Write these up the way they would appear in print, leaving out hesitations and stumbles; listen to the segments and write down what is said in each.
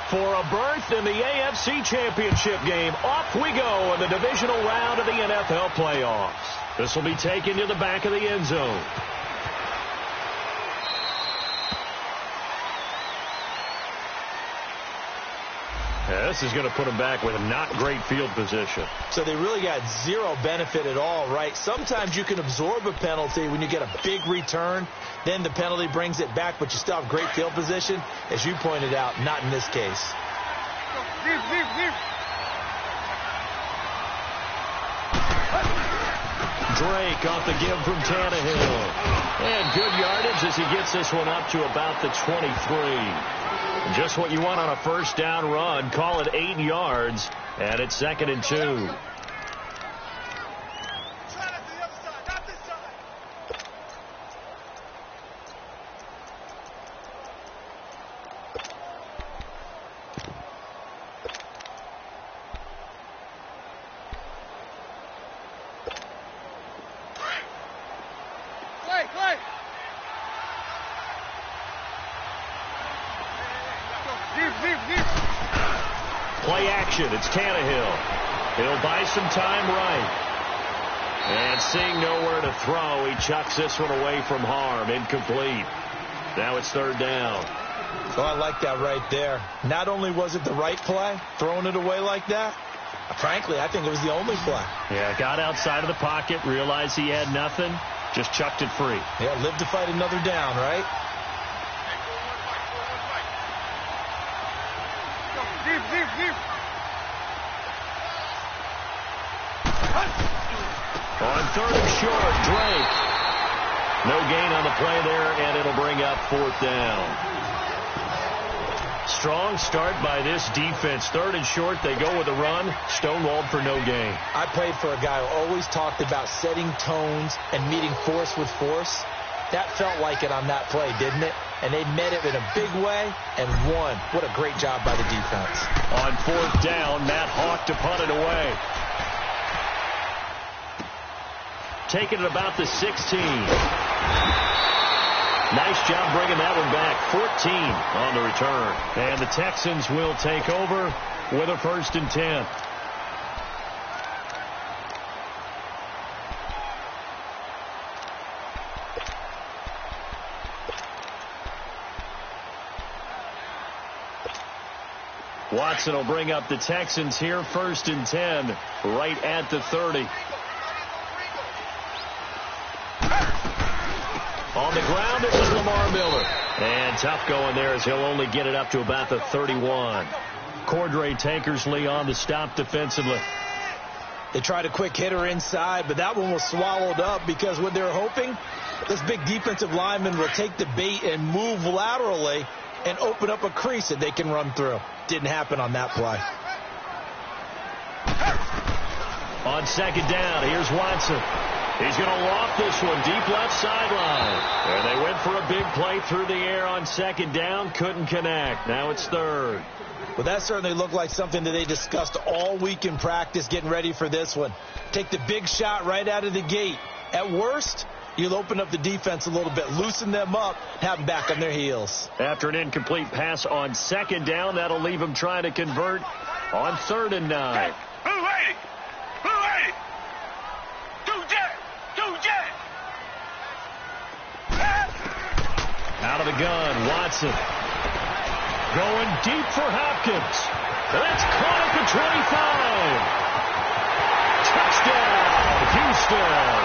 For a berth in the AFC Championship game, off we go in the divisional round of the NFL playoffs. This will be taken to the back of the end zone. Yeah, this is going to put them back with a not great field position. So they really got zero benefit at all, right? Sometimes you can absorb a penalty when you get a big return. Then the penalty brings it back, but you still have great field position. As you pointed out, not in this case. Drake off the give from Tannehill. And good yardage as he gets this one up to about the 23. Just what you want on a first down run. Call it 8 yards, and it's 2nd and 2. Play action. It's Tannehill. He'll buy some time right. And seeing nowhere to throw, he chucks this one away from harm. Incomplete. Now it's 3rd down. Oh, I like that right there. Not only was it the right play, throwing it away like that, frankly, I think it was the only play. Yeah, got outside of the pocket, realized he had nothing, just chucked it free. Yeah, live to fight another down, right? On 3rd and short, Drake. No gain on the play there, and it'll bring up 4th down. Strong start by this defense. 3rd and short, they go with a run. Stonewalled for no gain. I played for a guy who always talked about setting tones and meeting force with force. That felt like it on that play, didn't it? And they met it in a big way and won. What a great job by the defense. On 4th down, Matt Hawk to punt it away. Taking it about the 16. Nice job bringing that one back. 14 on the return. And the Texans will take over with a 1st and 10. Watson will bring up the Texans here. 1st and 10, right at the 30. On the ground, it was Lamar Miller. And tough going there as he'll only get it up to about the 31. Cordray Tankersley on the stop defensively. They tried a quick hitter inside, but that one was swallowed up because what they're hoping, this big defensive lineman will take the bait and move laterally and open up a crease that they can run through. Didn't happen on that play. On 2nd down, here's Watson. He's going to loft this one deep left sideline. And they went for a big play through the air on 2nd down. Couldn't connect. Now it's 3rd. Well, that certainly looked like something that they discussed all week in practice getting ready for this one. Take the big shot right out of the gate. At worst, you'll open up the defense a little bit, loosen them up, have them back on their heels. After an incomplete pass on 2nd down, that'll leave them trying to convert on 3rd and 9. Out of the gun, Watson. Going deep for Hopkins. That's caught at the 25. Touchdown, Houston.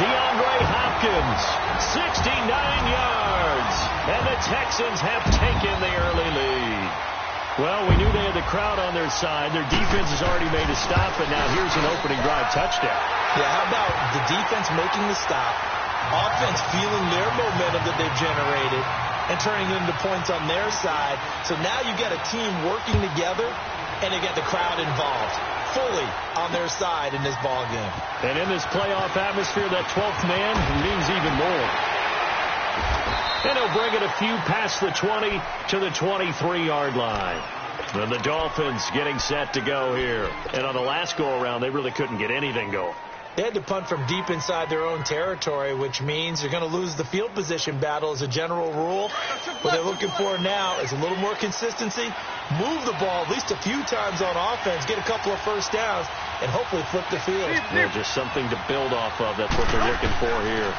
DeAndre Hopkins, 69 yards. And the Texans have taken the early lead. Well, we knew they had the crowd on their side. Their defense has already made a stop, and now here's an opening drive touchdown. Yeah, how about the defense making the stop, offense feeling their momentum that they've generated, and turning it into points on their side. So now you got a team working together, and they get the crowd involved fully on their side in this ball game. And in this playoff atmosphere, that 12th man means even more. And he'll bring it a few past the 20 to the 23-yard line. And the Dolphins getting set to go here. And on the last go-around, they really couldn't get anything going. They had to punt from deep inside their own territory, which means you're going to lose the field position battle as a general rule. What they're looking for now is a little more consistency, move the ball at least a few times on offense, get a couple of first downs, and hopefully flip the field. Yeah, just something to build off of. That's what they're looking for here.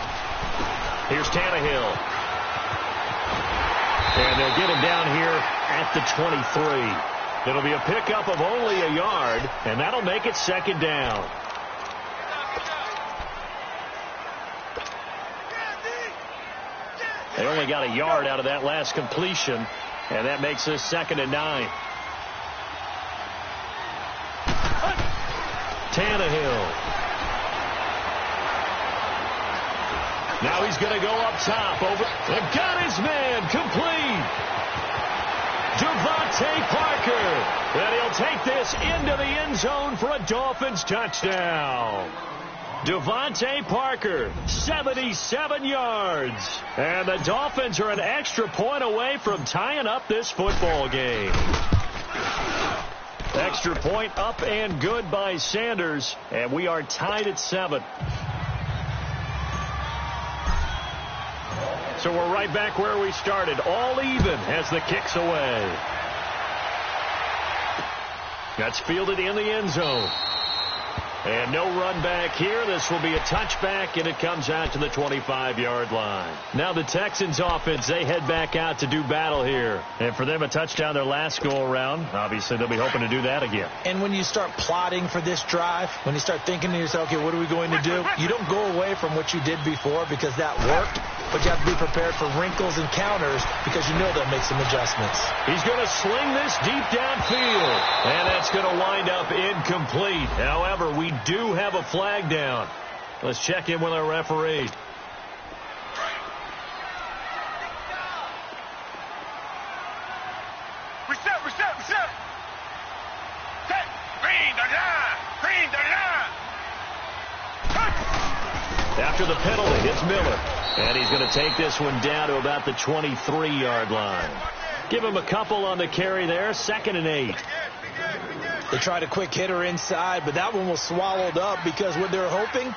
Here's Tannehill. And they'll get him down here at the 23. It'll be a pickup of only a yard, and that'll make it second down. They only got a yard out of that last completion, and that makes this 2nd and 9. Tannehill. Now he's going to go up top. And got his man complete. Devontae Parker. And he'll take this into the end zone for a Dolphins touchdown. Devontae Parker, 77 yards. And the Dolphins are an extra point away from tying up this football game. Extra point up and good by Sanders. And we are tied at 7. So we're right back where we started. All even as the kick's away. That's fielded in the end zone. And no run back here. This will be a touchback, and it comes out to the 25-yard line. Now the Texans offense, they head back out to do battle here. And for them, a touchdown their last go-around. Obviously, they'll be hoping to do that again. And when you start plotting for this drive, when you start thinking to yourself, okay, what are we going to do? You don't go away from what you did before because that worked. But you have to be prepared for wrinkles and counters because you know they'll make some adjustments. He's going to sling this deep downfield. And that's going to wind up incomplete. However, we do have a flag down. Let's check in with our referee. Reset. Green the line. After the penalty, it's Miller. And he's going to take this one down to about the 23-yard line. Give him a couple on the carry there. 2nd and 8. They tried a quick hitter inside, but that one was swallowed up because what they're hoping,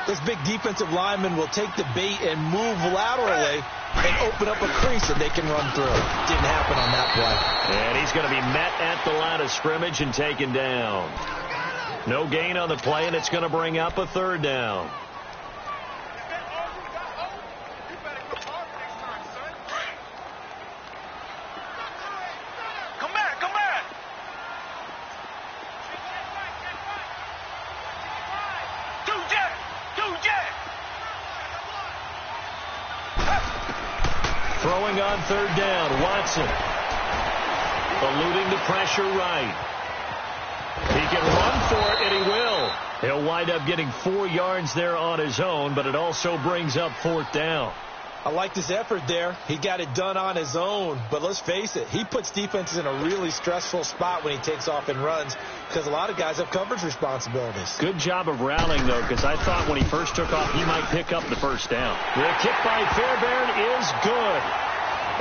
this big defensive lineman will take the bait and move laterally and open up a crease that they can run through. Didn't happen on that play. And he's going to be met at the line of scrimmage and taken down. No gain on the play, and it's going to bring up a 3rd down. Throwing on 3rd down, Watson. Eluding the pressure right. He can run for it, and he will. He'll wind up getting 4 yards there on his own, but it also brings up 4th down. I like this effort there. He got it done on his own, but let's face it, he puts defenses in a really stressful spot when he takes off and runs because a lot of guys have coverage responsibilities. Good job of rallying, though, because I thought when he first took off, he might pick up the 1st down. The kick by Fairbairn is good.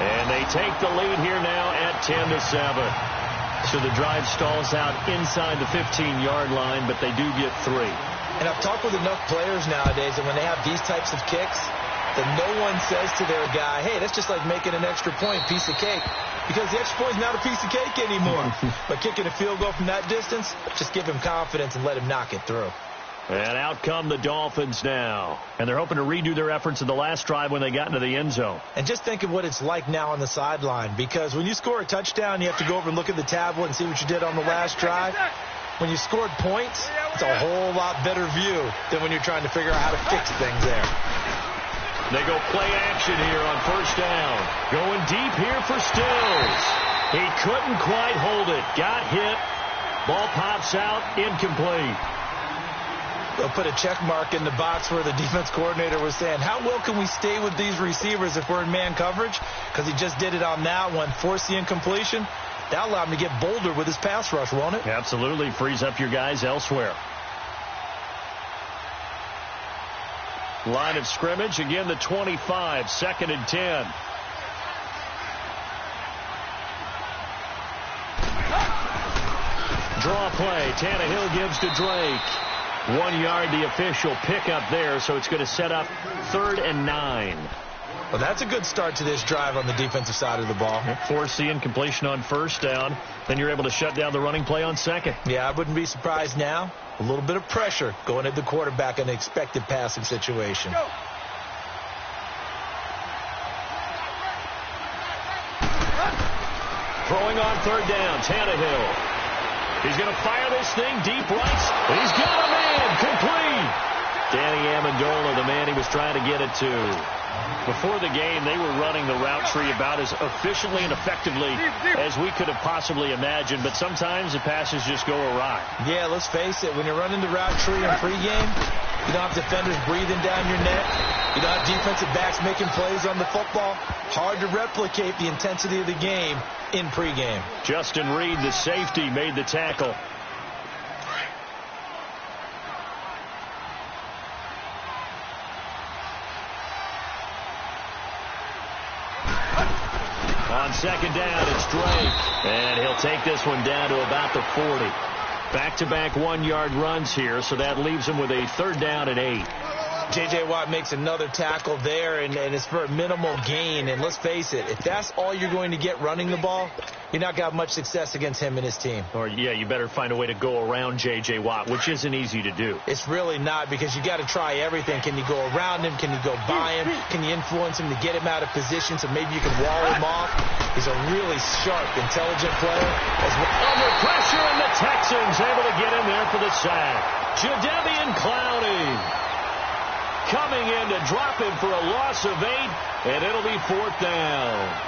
And they take the lead here now at 10-7. So the drive stalls out inside the 15-yard line, but they do get 3. And I've talked with enough players nowadays that when they have these types of kicks, that no one says to their guy, hey, that's just like making an extra point, piece of cake. Because the extra point is not a piece of cake anymore. But kicking a field goal from that distance, just give him confidence and let him knock it through. And out come the Dolphins now. And they're hoping to redo their efforts in the last drive when they got into the end zone. And just think of what it's like now on the sideline. Because when you score a touchdown, you have to go over and look at the tablet and see what you did on the last drive. When you scored points, it's a whole lot better view than when you're trying to figure out how to fix things there. They go play action here on 1st down. Going deep here for Stills. He couldn't quite hold it. Got hit. Ball pops out. Incomplete. They'll put a check mark in the box where the defense coordinator was saying, how well can we stay with these receivers if we're in man coverage? Because he just did it on that one. Force the incompletion. That'll allow him to get bolder with his pass rush, won't it? Absolutely. Frees up your guys elsewhere. Line of scrimmage, again the 25, 2nd and 10. Draw play. Tannehill gives to Drake. 1 yard, the official pickup there, so it's going to set up 3rd and 9. Well, that's a good start to this drive on the defensive side of the ball. Force the incompletion on 1st down. Then you're able to shut down the running play on 2nd. Yeah, I wouldn't be surprised now. A little bit of pressure going at the quarterback in an expected passing situation. Throwing on 3rd down, Tannehill. He's going to fire this thing deep right. He's got a man, complete. Danny Amendola, the man he was trying to get it to. Before the game, they were running the route tree about as efficiently and effectively as we could have possibly imagined, but sometimes the passes just go awry. Yeah, let's face it, when you're running the route tree in pregame, you don't have defenders breathing down your neck. You don't have defensive backs making plays on the football. Hard to replicate the intensity of the game in pregame. Justin Reed, the safety, made the tackle. On 2nd down, it's Drake. And he'll take this one down to about the 40. Back-to-back 1-yard runs here, so that leaves him with a 3rd down and 8. J.J. Watt makes another tackle there, and it's for a minimal gain. And let's face it, if that's all you're going to get running the ball, you're not going to have much success against him and his team. Or, yeah, you better find a way to go around J.J. Watt, which isn't easy to do. It's really not, because you got to try everything. Can you go around him? Can you go by him? Can you influence him to get him out of position so maybe you can wall him off? He's a really sharp, intelligent player. Under pressure, and the Texans able to get in there for the sack. Jadeveon Clowney coming in to drop him for a loss of 8, and it'll be 4th down.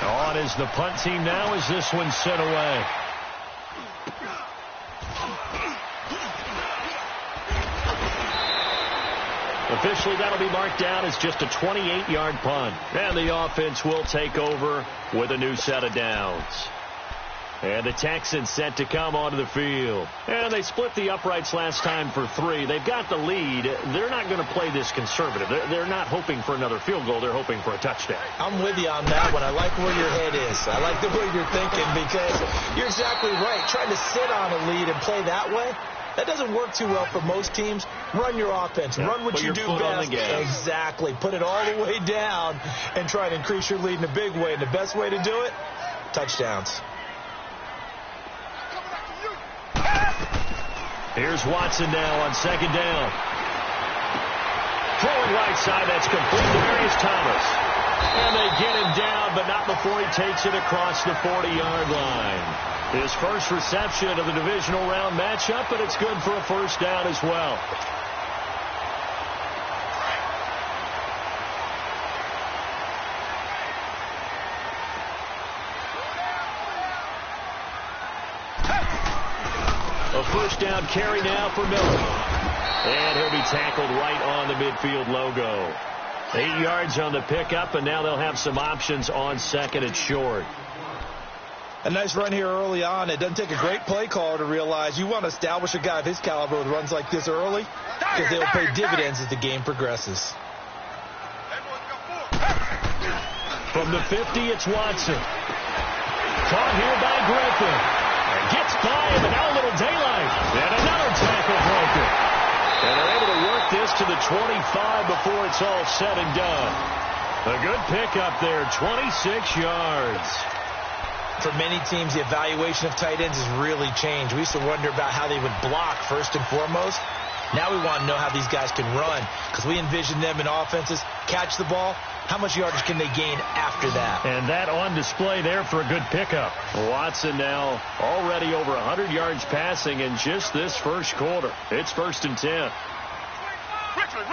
On is the punt team now as this one's sent away. Officially, that'll be marked down as just a 28-yard punt. And the offense will take over with a new set of downs. And the Texans set to come onto the field. And they split the uprights last time for 3. They've got the lead. They're not going to play this conservative. They're not hoping for another field goal. They're hoping for a touchdown. I'm with you on that one. I like where your head is. I like the way you're thinking, because you're exactly right. Trying to sit on a lead and play that way, that doesn't work too well for most teams. Run your offense. Yeah, run what you do best. Exactly. Put it all the way down and try to increase your lead in a big way. And the best way to do it, touchdowns. Here's Watson now on 2nd down. Throwing right side, that's complete to Marius Thomas. And they get him down, but not before he takes it across the 40-yard line. His first reception of the divisional round matchup, but it's good for a 1st down as well. A 1st down carry now for Miller. And he'll be tackled right on the midfield logo. 8 yards on the pickup, and now they'll have some options on 2nd and short. A nice run here early on. It doesn't take a great play caller to realize you want to establish a guy of his caliber with runs like this early, because they'll pay dividends as the game progresses. From the 50, it's Watson. Caught here by Griffin. And gets by him, and now a little daylight. And another tackle broken. And they're able to work this to the 25 before it's all said and done. A good pickup there, 26 yards. For many teams, the evaluation of tight ends has really changed. We used to wonder about how they would block first and foremost. Now we want to know how these guys can run, because we envision them in offenses catch the ball. How much yardage can they gain after that? And that on display there for a good pickup. Watson now already over 100 yards passing in just this first quarter. It's 1st and 10. Richmond.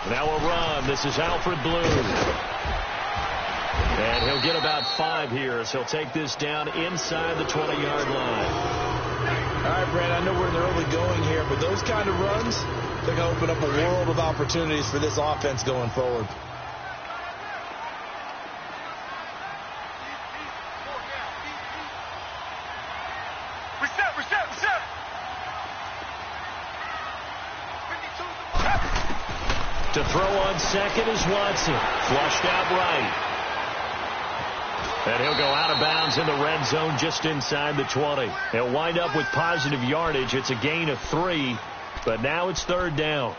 Now a run. This is Alfred Blue. And he'll get about 5 here as he'll take this down inside the 20-yard line. All right, Brad, I know we're in the early going here, but those kind of runs, they're going to open up a world of opportunities for this offense going forward. Reset. To throw on second is Watson. Flushed out right. And he'll go out of bounds in the red zone just inside the 20. He'll wind up with positive yardage. It's a gain of 3, but now it's third down.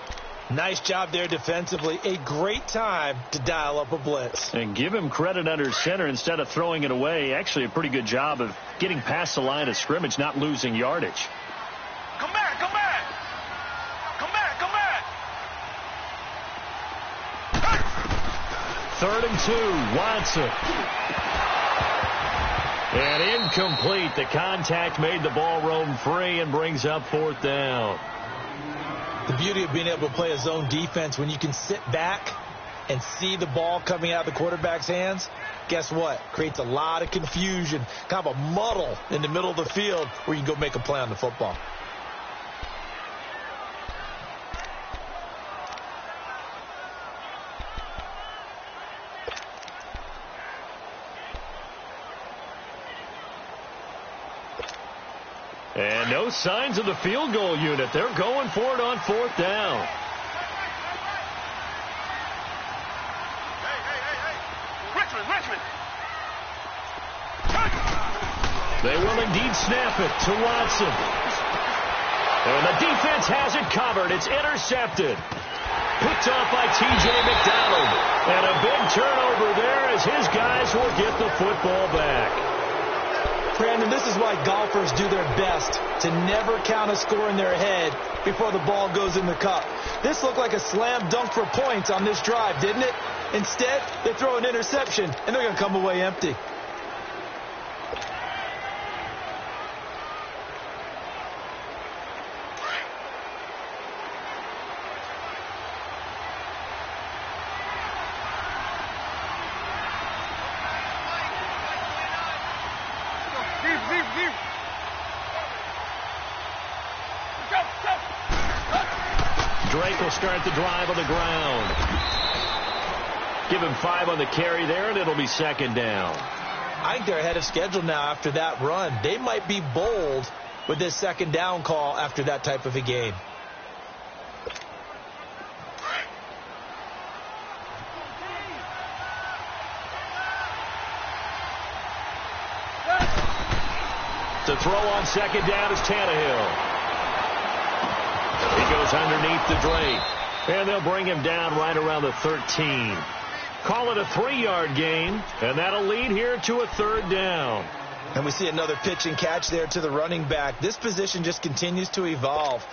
Nice job there defensively. A great time to dial up a blitz. And give him credit under center instead of throwing it away. Actually, a pretty good job of getting past the line of scrimmage, not losing yardage. Come back, come back. Come back, come back. 3rd and 2, Watson. And incomplete. The contact made the ball roam free and brings up 4th down. The beauty of being able to play a zone defense when you can sit back and see the ball coming out of the quarterback's hands, guess what? Creates a lot of confusion, kind of a muddle in the middle of the field where you can go make a play on the football. And no signs of the field goal unit. They're going for it on 4th down. Hey. Richmond. They will indeed snap it to Watson. And the defense has it covered. It's intercepted. Picked off by T.J. McDonald. And a big turnover there as his guys will get the football back. Brandon, this is why golfers do their best to never count a score in their head before the ball goes in the cup. This looked like a slam dunk for points on this drive, didn't it? Instead, they throw an interception, and they're going to come away empty. Drake will start the drive on the ground. Give him 5 on the carry there, and it'll be 2nd down. I think they're ahead of schedule now after that run. They might be bold with this 2nd down call after that type of a game. To throw on 2nd down is Tannehill. He goes underneath to Drake. And they'll bring him down right around the 13. Call it a 3-yard gain, and that'll lead here to a 3rd down. And we see another pitch and catch there to the running back. This position just continues to evolve.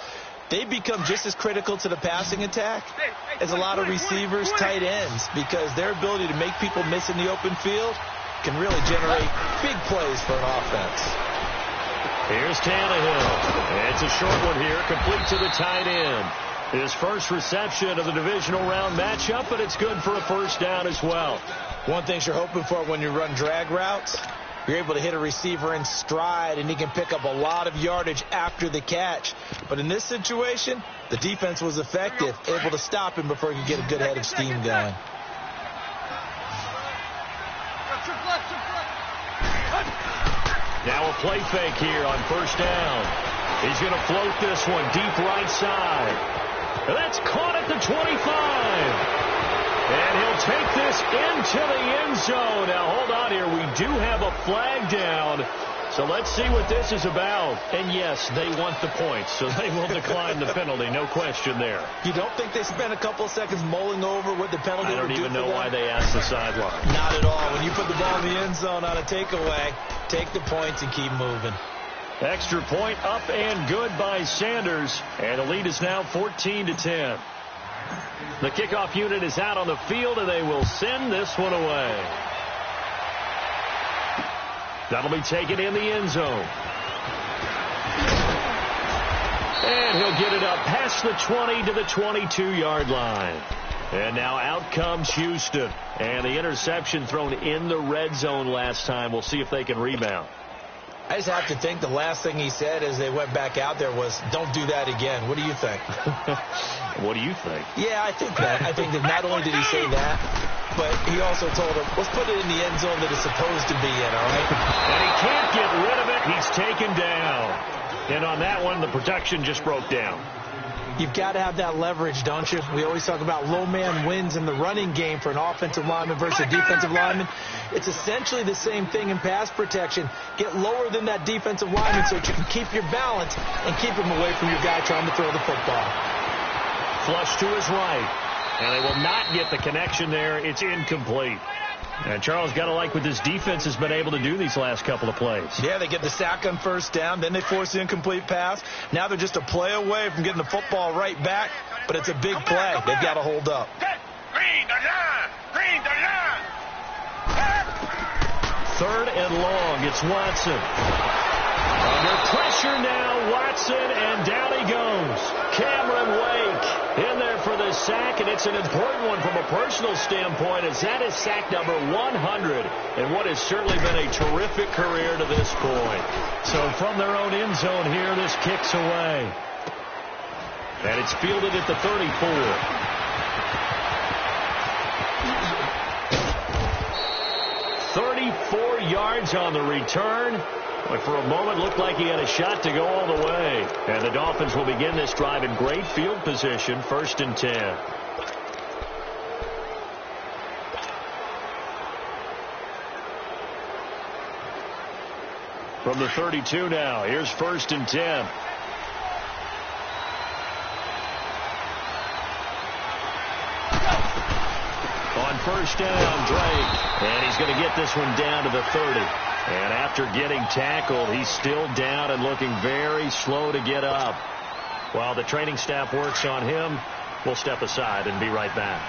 They become just as critical to the passing attack as a lot of receivers, tight ends, because their ability to make people miss in the open field can really generate big plays for an offense. Here's Tannehill. It's a short one here, complete to the tight end. His first reception of the divisional round matchup, but it's good for a 1st down as well. One thing you're hoping for when you run drag routes, you're able to hit a receiver in stride, and he can pick up a lot of yardage after the catch. But in this situation, the defense was effective, able to stop him before he could get a good head of steam going. Now a play fake here on 1st down. He's going to float this one deep right side. And that's caught at the 25. And he'll take this into the end zone. Now, hold on here. We do have a flag down. So let's see what this is about. And, yes, they want the points, so they will decline the penalty. No question there. You don't think they spent a couple of seconds mulling over what the penalty would do? I don't even know why they asked the sideline. Not at all. When you put the ball in the end zone on a takeaway, take the points and keep moving. Extra point up and good by Sanders. And the lead is now 14-10. The kickoff unit is out on the field, and they will send this one away. That'll be taken in the end zone. And he'll get it up past the 20 to the 22-yard line. And now out comes Houston. And the interception thrown in the red zone last time. We'll see if they can rebound. I just have to think the last thing he said as they went back out there was, don't do that again. What do you think? What do you think? Yeah, I think that. I think that not only did he say that, but he also told him, let's put it in the end zone that it's supposed to be in, all right? And he can't get rid of it. He's taken down. And on that one, the protection just broke down. You've got to have that leverage, don't you? We always talk about low man wins in the running game for an offensive lineman versus a defensive lineman. It's essentially the same thing in pass protection. Get lower than that defensive lineman so that you can keep your balance and keep him away from your guy trying to throw the football. Flush to his right, and they will not get the connection there. It's incomplete. And Charles, got to like what this defense has been able to do these last couple of plays. Yeah, they get the sack on first down, then they force the incomplete pass. Now they're just a play away from getting the football right back, but it's a big play. They've got to hold up. Green the line! Green the line! 3rd and long. It's Watson. Under pressure now, Watson, and down he goes. Cameron Wake in there for the sack, and it's an important one from a personal standpoint, as that is sack number 100, and what has certainly been a terrific career to this point. So from their own end zone here, this kicks away. And it's fielded at the 34. 34 yards on the return. But for a moment, looked like he had a shot to go all the way. And the Dolphins will begin this drive in great field position, 1st and 10. From the 32 now, here's 1st and 10. On first down, Drake. And he's going to get this one down to the 30. And after getting tackled, he's still down and looking very slow to get up. While the training staff works on him, we'll step aside and be right back.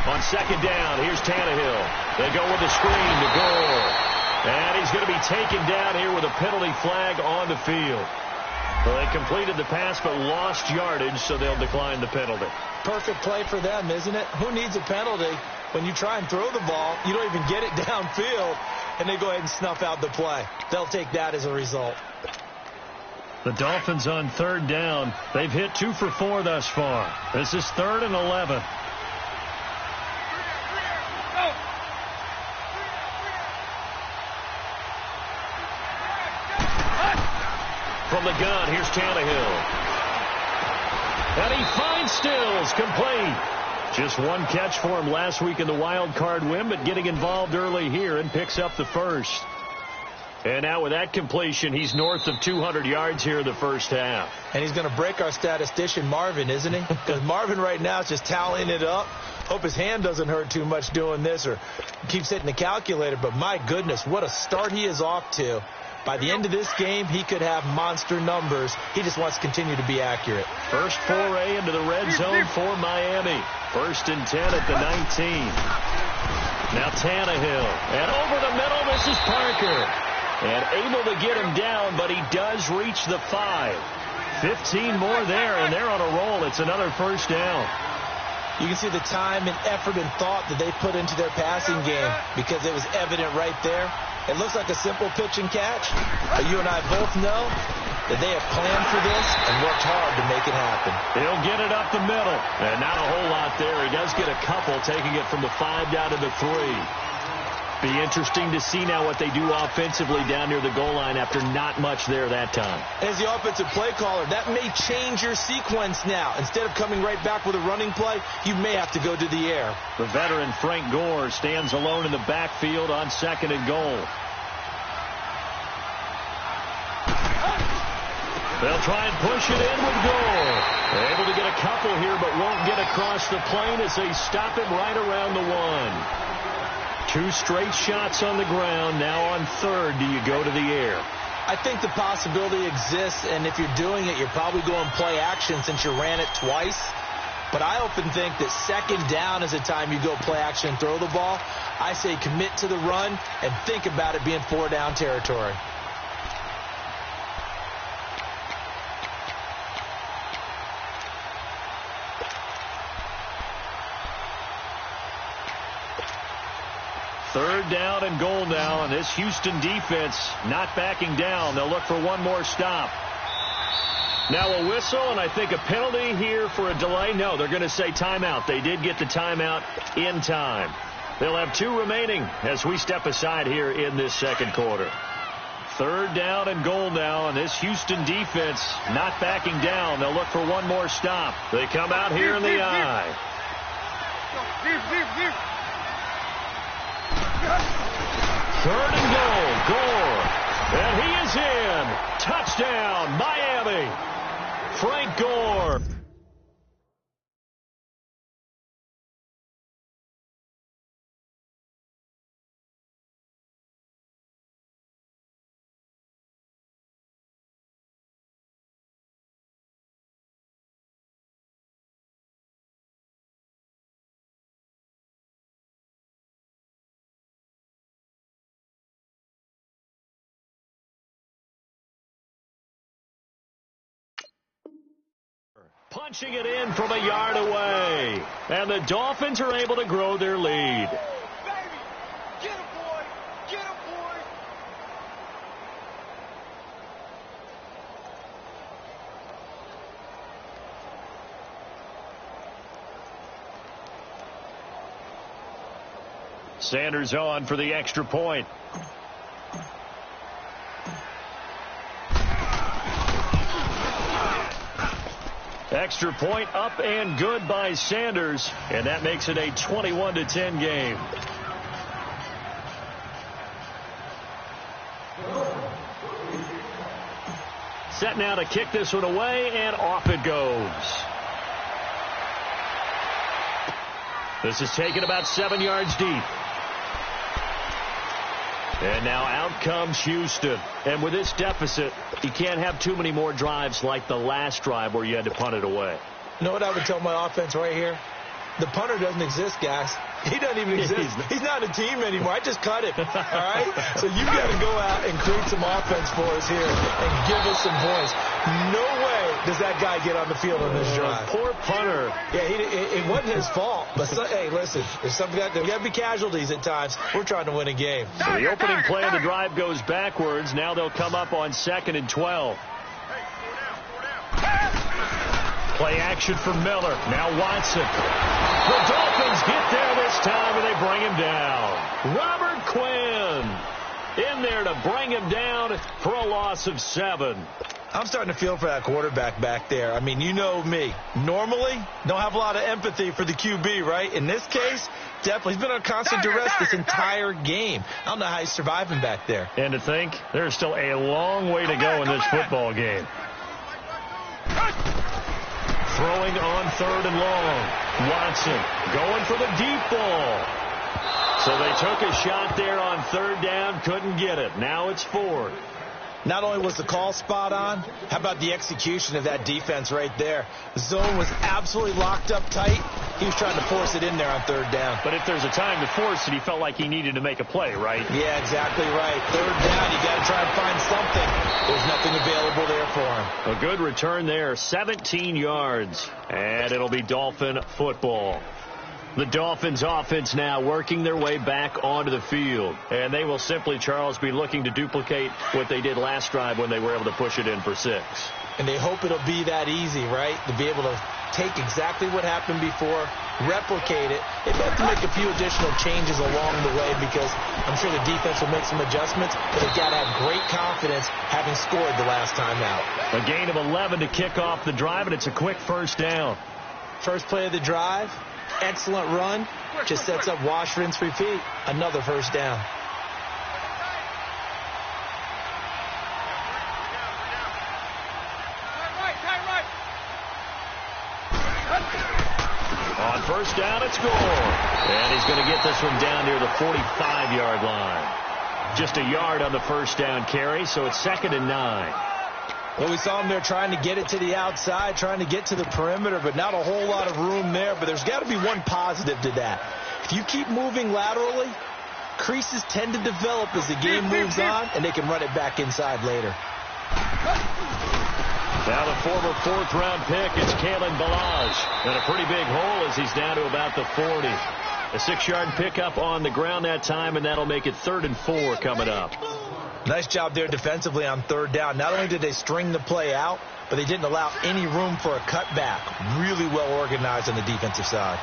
On 2nd down, here's Tannehill. They go with a screen to goal. And he's going to be taken down here with a penalty flag on the field. Well, they completed the pass but lost yardage, so they'll decline the penalty. Perfect play for them, isn't it? Who needs a penalty when you try and throw the ball, you don't even get it downfield, and they go ahead and snuff out the play. They'll take that as a result. The Dolphins on 3rd down. They've hit 2 for 4 thus far. This is 3rd and 11. From the gun, here's Tannehill. And he finds Stills, complete. Just one catch for him last week in the wild card win, but getting involved early here and picks up the first. And now with that completion, he's north of 200 yards here in the first half. And he's going to break our statistician, Marvin, isn't he? Because Marvin right now is just tallying it up. Hope his hand doesn't hurt too much doing this or keeps hitting the calculator. But my goodness, what a start he is off to. By the end of this game, he could have monster numbers. He just wants to continue to be accurate. First foray into the red zone for Miami. 1st and 10 at the 19. Now Tannehill. And over the middle, this is Parker. And able to get him down, but he does reach the 5. 15 more there, and they're on a roll. It's another first down. You can see the time and effort and thought that they put into their passing game because it was evident right there. It looks like a simple pitch and catch, but you and I both know that they have planned for this and worked hard to make it happen. He'll get it up the middle, and not a whole lot there. He does get a couple, taking it from the 5 down to the 3. Be interesting to see now what they do offensively down near the goal line after not much there that time. As the offensive play caller, that may change your sequence now. Instead of coming right back with a running play, you may have to go to the air. The veteran Frank Gore stands alone in the backfield on 2nd and goal. They'll try and push it in with Gore. They're able to get a couple here, but won't get across the plane as they stop him right around the 1. 2 straight shots on the ground. Now on 3rd, do you go to the air? I think the possibility exists, and if you're doing it, you're probably going play action since you ran it twice. But I often think that 2nd down is the time you go play action and throw the ball. I say commit to the run and think about it being 4 down territory. Third down and goal now, and this Houston defense not backing down. They'll look for one more stop. Now a whistle, and I think a penalty here for a delay. No, they're going to say timeout. They did get the timeout in time. They'll have 2 remaining as we step aside here in this second quarter. Third down and goal now, and this Houston defense not backing down. They'll look for one more stop. They come out here in the eye. Third and goal. Gore. And he is in. Touchdown, Miami. Frank Gore. Punching it in from a yard away. And the Dolphins are able to grow their lead. Get him, boy! Get him, boy! Sanders on for the extra point. Extra point up and good by Sanders, and that makes it a 21-10 game. Set now to kick this one away, and off it goes. This is taken about 7 yards deep. And now out comes Houston. And with this deficit, you can't have too many more drives like the last drive where you had to punt it away. You know what I would tell my offense right here? The punter doesn't exist, guys. He doesn't even exist. He's not a team anymore. I just cut him. All right? So you've got to go out and create some offense for us here and give us some points. No way does that guy get on the field on this drive. Poor punter. Yeah, it wasn't his fault. But, hey, listen, there's there got to be casualties at times. We're trying to win a game. So the opening play of the drive goes backwards. Now they'll come up on 2nd and 12. Play action for Miller. Now Watson. The Dolphins get there this time, and they bring him down. Robert Quinn in there to bring him down for a loss of 7. I'm starting to feel for that quarterback back there. I mean, you know me. Normally, don't have a lot of empathy for the QB, right? In this case, definitely. He's been on constant duress this entire game. I don't know how he's surviving back there. And to think, there's still a long way to go in this football game. Throwing on 3rd and long. Watson going for the deep ball. So they took a shot there on 3rd down, couldn't get it. Now it's 4th. Not only was the call spot on, how about the execution of that defense right there? The zone was absolutely locked up tight. He was trying to force it in there on 3rd down. But if there's a time to force it, he felt like he needed to make a play, right? Yeah, exactly right. 3rd down, you got to try and find something. There's nothing available there for him. A good return there, 17 yards. And it'll be Dolphin football. The Dolphins offense now working their way back onto the field. And they will simply, Charles, be looking to duplicate what they did last drive when they were able to push it in for 6. And they hope it'll be that easy, right? To be able to take exactly what happened before, replicate it. They have to make a few additional changes along the way because I'm sure the defense will make some adjustments, but they've got to have great confidence having scored the last time out. A gain of 11 to kick off the drive, and it's a quick 1st down. First play of the drive, excellent run, just sets up wash, rinse, repeat. Another 1st down. On 1st down, it's Gore. And he's going to get this one down near the 45-yard line. Just a yard on the 1st down carry, so it's 2nd and 9. Well, we saw him there trying to get it to the outside, trying to get to the perimeter, but not a whole lot of room there. But there's got to be one positive to that. If you keep moving laterally, creases tend to develop as the game moves on, and they can run it back inside later. Now the former 4th-round pick is Kalen Ballage. And a pretty big hole as he's down to about the 40. A 6-yard pickup on the ground that time, and that'll make it 3rd and 4 coming up. Nice job there defensively on 3rd down. Not only did they string the play out, but they didn't allow any room for a cutback. Really well organized on the defensive side.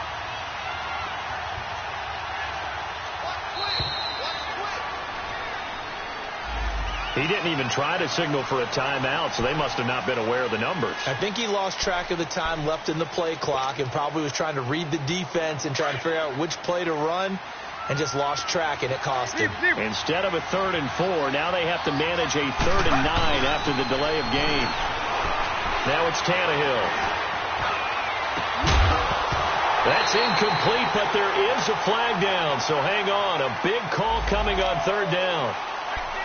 He didn't even try to signal for a timeout, so they must have not been aware of the numbers. I think he lost track of the time left in the play clock and probably was trying to read the defense and trying to figure out which play to run and just lost track, and it cost him. Instead of a 3rd and 4, now they have to manage a 3rd and 9 after the delay of game. Now it's Tannehill. That's incomplete, but there is a flag down, so hang on. A big call coming on 3rd down.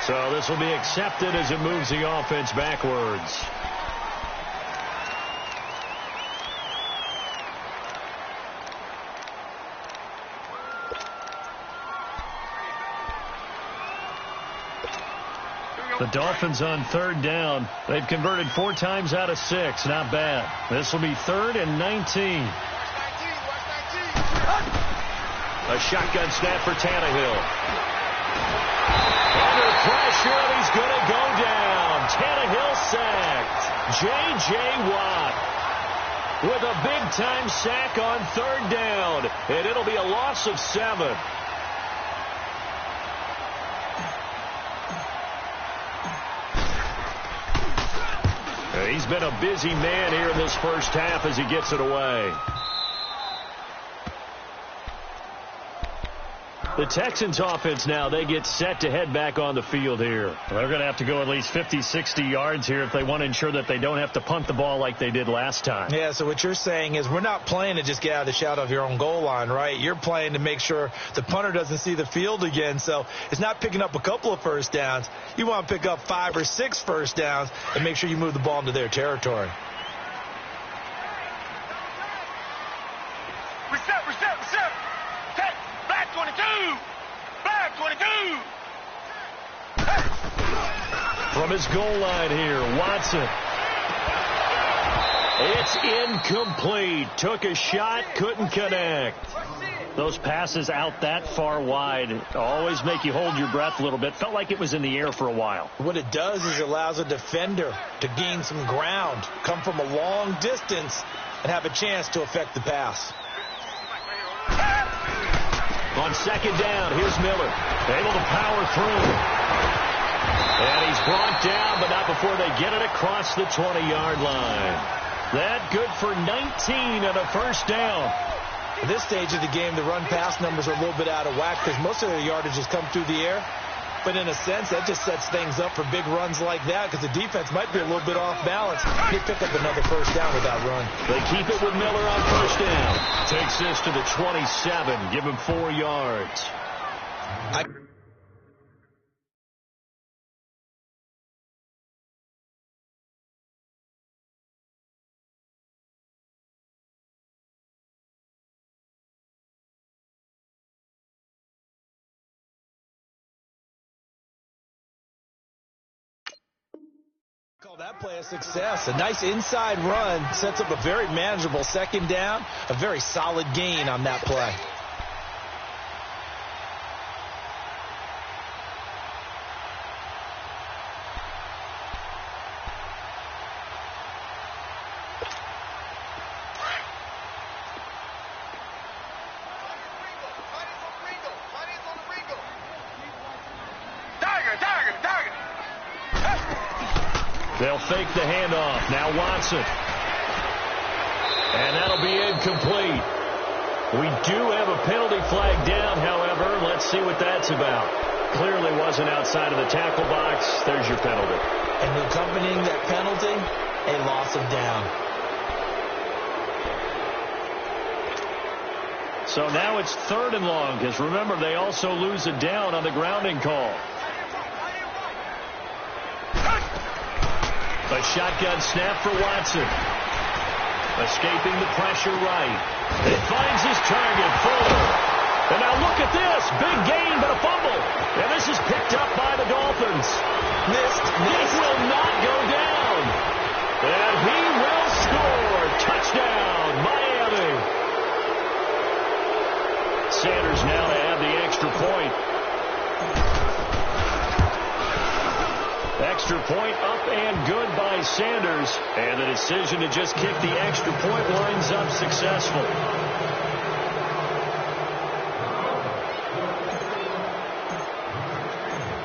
So this will be accepted as it moves the offense backwards. The Dolphins on 3rd down. They've converted 4 times out of 6. Not bad. This will be 3rd and 19. A shotgun snap for Tannehill. Under pressure, and he's going to go down. Tannehill sacked. J.J. Watt with a big-time sack on 3rd down, and it'll be a loss of 7. He's been a busy man here in this first half as he gets it away. The Texans offense now, they get set to head back on the field here. They're going to have to go at least 50, 60 yards here if they want to ensure that they don't have to punt the ball like they did last time. Yeah, so what you're saying is we're not playing to just get out of the shadow of your own goal line, right? You're playing to make sure the punter doesn't see the field again. So it's not picking up a couple of first downs. You want to pick up 5 or 6 first downs and make sure you move the ball into their territory. Reset. Take. Black 22. Black 22. From his goal line here, Watson. It's incomplete. Took a shot, couldn't connect. Those passes out that far wide always make you hold your breath a little bit. Felt like it was in the air for a while. What it does is it allows a defender to gain some ground, come from a long distance, and have a chance to affect the pass. On 2nd down, here's Miller. Able to power through. And he's brought down, but not before they get it across the 20-yard line. That good for 19 and a first down. At this stage of the game, the run-pass numbers are a little bit out of whack because most of their yardage has come through the air. But in a sense, that just sets things up for big runs like that because the defense might be a little bit off balance. They pick up another first down with that run. They keep it with Miller on first down. Takes this to the 27. Give him 4 yards. Call that play a success. A nice inside run sets up a very manageable 2nd down. A very solid gain on that play. They'll fake the handoff. Now Watson. And that'll be incomplete. We do have a penalty flag down, however. Let's see what that's about. Clearly wasn't outside of the tackle box. There's your penalty. And accompanying that penalty, a loss of down. So now it's 3rd and long, because remember, they also lose a down on the grounding call. A shotgun snap for Watson. Escaping the pressure right. It finds his target, Fuller. And now look at this. Big gain, but a fumble. And this is picked up by the Dolphins. Missed. This will not go down. And he will score. Touchdown, Miami. Sanders now to add the extra point. Extra point up and good by Sanders. And the decision to just kick the extra point winds up successful.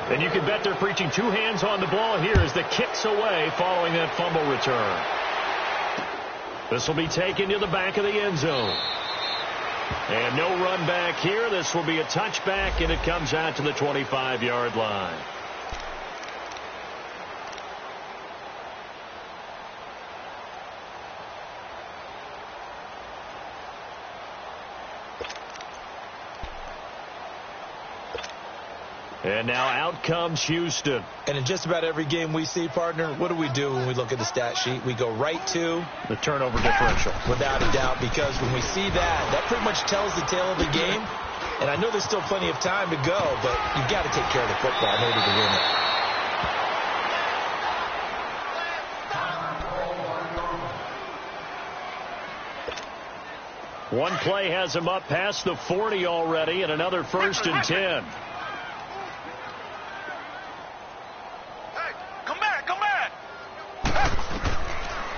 And you can bet they're preaching two hands on the ball here as the kick's away following that fumble return. This will be taken to the back of the end zone. And no run back here. This will be a touchback, and it comes out to the 25-yard line. And now out comes Houston. And in just about every game we see, partner, what do when we look at the stat sheet? We go right to the turnover differential. Without a doubt, because when we see that pretty much tells the tale of the game. And I know there's still plenty of time to go, but you've got to take care of the football in order to win it. One play has him up past the 40 already, and another 1st and 10.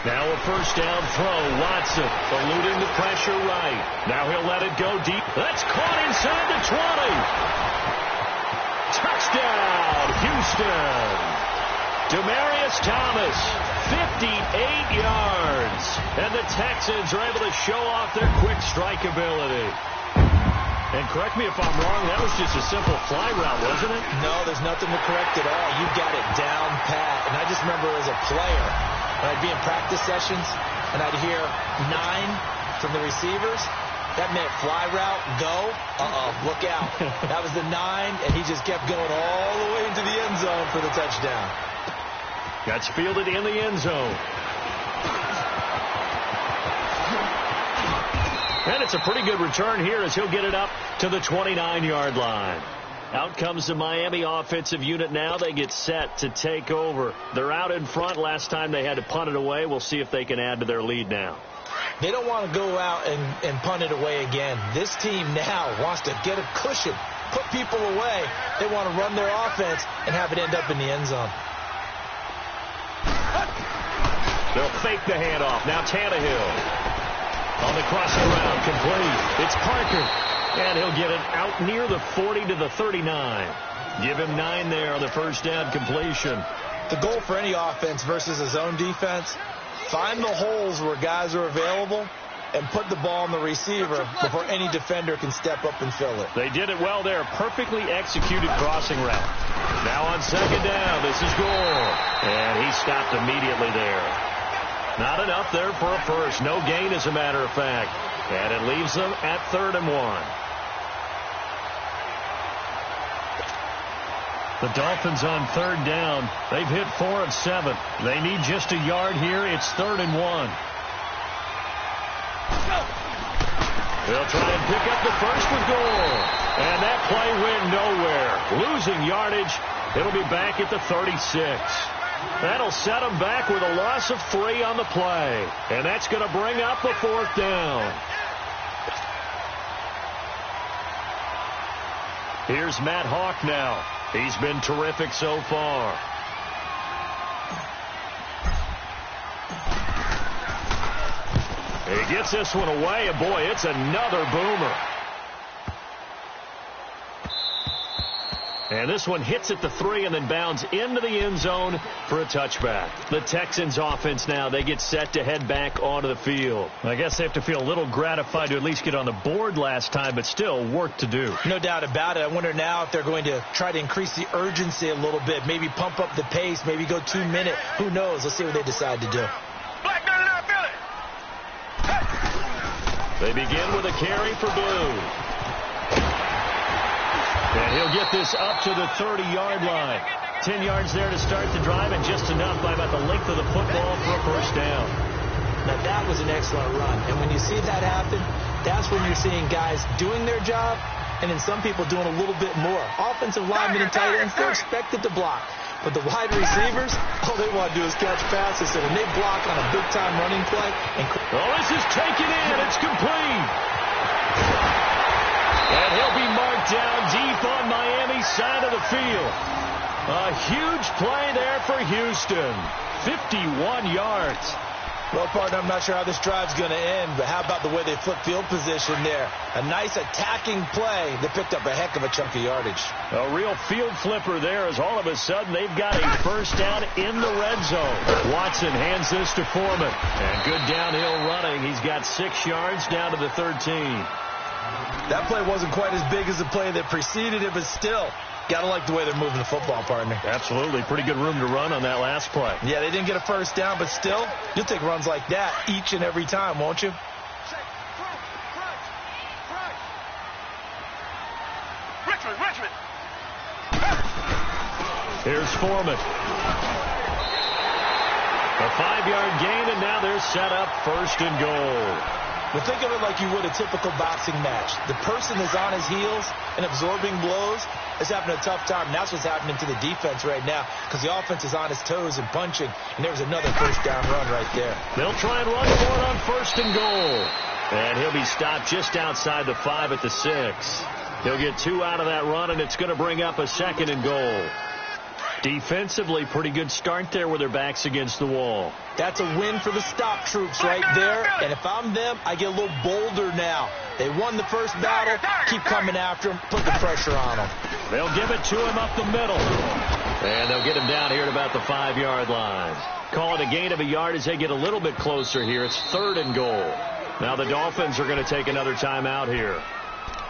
Now a first down throw. Watson eluding the pressure right. Now he'll let it go deep. That's caught inside the 20. Touchdown, Houston. Demaryius Thomas, 58 yards. And the Texans are able to show off their quick strike ability. And correct me if I'm wrong, that was just a simple fly route, wasn't it? No, there's nothing to correct at all. You've got it down pat. And I just remember as a player, when I'd be in practice sessions and I'd hear 9 from the receivers, that meant fly route, go, look out. That was the 9, and he just kept going all the way into the end zone for the touchdown. That's fielded in the end zone. And it's a pretty good return here as he'll get it up to the 29-yard line. Out comes the Miami offensive unit now. They get set to take over. They're out in front. Last time they had to punt it away. We'll see if they can add to their lead now. They don't want to go out and punt it away again. This team now wants to get a cushion, put people away. They want to run their offense and have it end up in the end zone. They'll fake the handoff. Now Tannehill. On the crossing route, complete. It's Parker. And he'll get it out near the 40 to the 39. Give him 9 there on the first down completion. The goal for any offense versus a zone defense, find the holes where guys are available and put the ball on the receiver before any defender can step up and fill it. They did it well there. Perfectly executed crossing route. Now on second down, this is Gore. And he stopped immediately there. Not enough there for a first. No gain, as a matter of fact. And it leaves them at 3rd and 1. The Dolphins on 3rd down. They've hit 4 of 7. They need just a yard here. It's 3rd and 1. They'll try and pick up the first with Gore. And that play went nowhere. Losing yardage. It'll be back at the 36. That'll set them back with a loss of 3 on the play. And that's going to bring up a 4th down. Here's Matt Hawk now. He's been terrific so far. He gets this one away, and boy, it's another boomer. And this one hits at the 3 and then bounds into the end zone for a touchback. The Texans offense now, they get set to head back onto the field. I guess they have to feel a little gratified to at least get on the board last time, but still work to do. No doubt about it. I wonder now if they're going to try to increase the urgency a little bit, maybe pump up the pace, maybe go 2-minute. Who knows? Let's see what they decide to do. They begin with a carry for Blue. And he'll get this up to the 30-yard line. 10 yards there to start the drive, and just enough by about the length of the football for a first down. Now, that was an excellent run. And when you see that happen, that's when you're seeing guys doing their job, and then some people doing a little bit more. Offensive linemen and tight ends, they're expected to block. But the wide receivers, all they want to do is catch passes, and they block on a big-time running play. This is taken in. It's complete. And he'll be marked down deep on Miami's side of the field. A huge play there for Houston. 51 yards. Well, partner, I'm not sure how this drive's going to end, but how about the way they flip field position there? A nice attacking play that picked up a heck of a chunk of yardage. A real field flipper there as all of a sudden they've got a first down in the red zone. Watson hands this to Foreman. And good downhill running. He's got 6 yards down to the 13. That play wasn't quite as big as the play that preceded it, but still, got to like the way they're moving the football, partner. Absolutely. Pretty good room to run on that last play. Yeah, they didn't get a first down, but still, you'll take runs like that each and every time, won't you? Richmond. Here's Foreman. A 5-yard gain, and now they're set up 1st and goal. But think of it like you would a typical boxing match. The person is on his heels and absorbing blows is having a tough time. And that's what's happening to the defense right now because the offense is on his toes and punching. And there was another first down run right there. They'll try and run for it on 1st and goal. And he'll be stopped just outside the 5 at the 6. He'll get 2 out of that run, and it's going to bring up a 2nd and goal. Defensively, pretty good start there with their backs against the wall. That's a win for the stop troops right there. And if I'm them, I get a little bolder now. They won the first battle. Keep coming after him. Put the pressure on them. They'll give it to him up the middle. And they'll get him down here at about the 5-yard line. Call it a gain of a yard as they get a little bit closer here. It's 3rd and goal. Now the Dolphins are going to take another timeout here.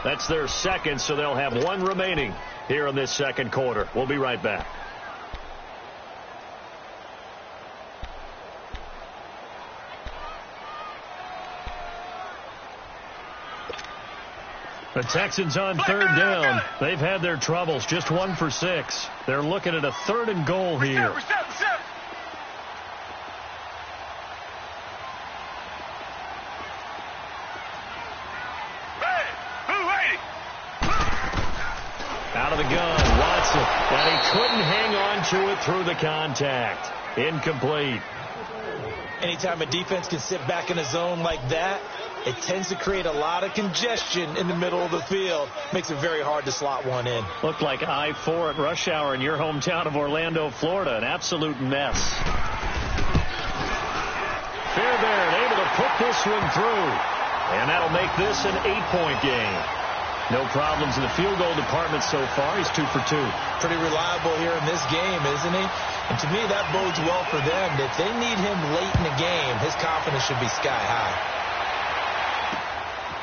That's their 2nd, so they'll have 1 remaining here in this 2nd quarter. We'll be right back. The Texans on 3rd down. They've had their troubles. Just 1 for 6. They're looking at a 3rd and goal here. Out of the gun, Watson. And he couldn't hang on to it through the contact. Incomplete. Anytime a defense can sit back in a zone like that, it tends to create a lot of congestion in the middle of the field. Makes it very hard to slot one in. Looked like I-4 at rush hour in your hometown of Orlando, Florida. An absolute mess. Fairbairn able to put this one through. And that'll make this an 8-point game. No problems in the field goal department so far. He's 2 for 2. Pretty reliable here in this game, isn't he? And to me, that bodes well for them. If they need him late in the game, his confidence should be sky high.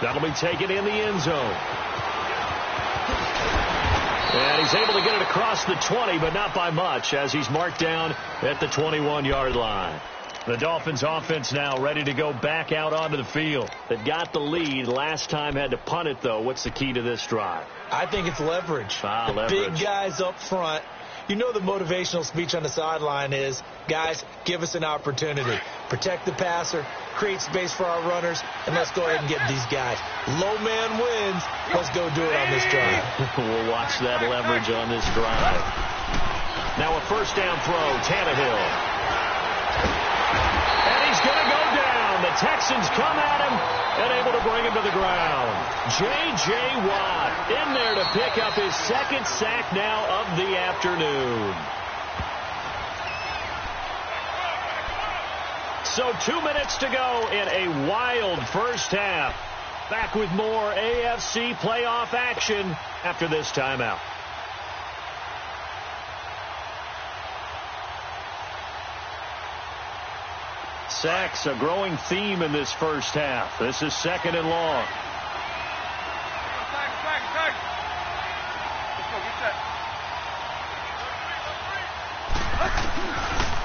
That'll be taken in the end zone. And he's able to get it across the 20, but not by much, as he's marked down at the 21-yard line. The Dolphins offense now ready to go back out onto the field. They got the lead. Last time had to punt it, though. What's the key to this drive? I think it's leverage. Leverage. Big guys up front. You know the motivational speech on the sideline is, guys, give us an opportunity. Protect the passer, create space for our runners, and let's go ahead and get these guys. Low man wins. Let's go do it on this drive. We'll watch that leverage on this drive. Now a first down throw, Tannehill. And he's going to go down. The Texans come at him and able to bring him to the ground. J.J. Watt in there to pick up his 2nd sack now of the afternoon. So 2 minutes to go in a wild first half. Back with more AFC playoff action after this timeout. Sacks, a growing theme in this first half. This is 2nd and long.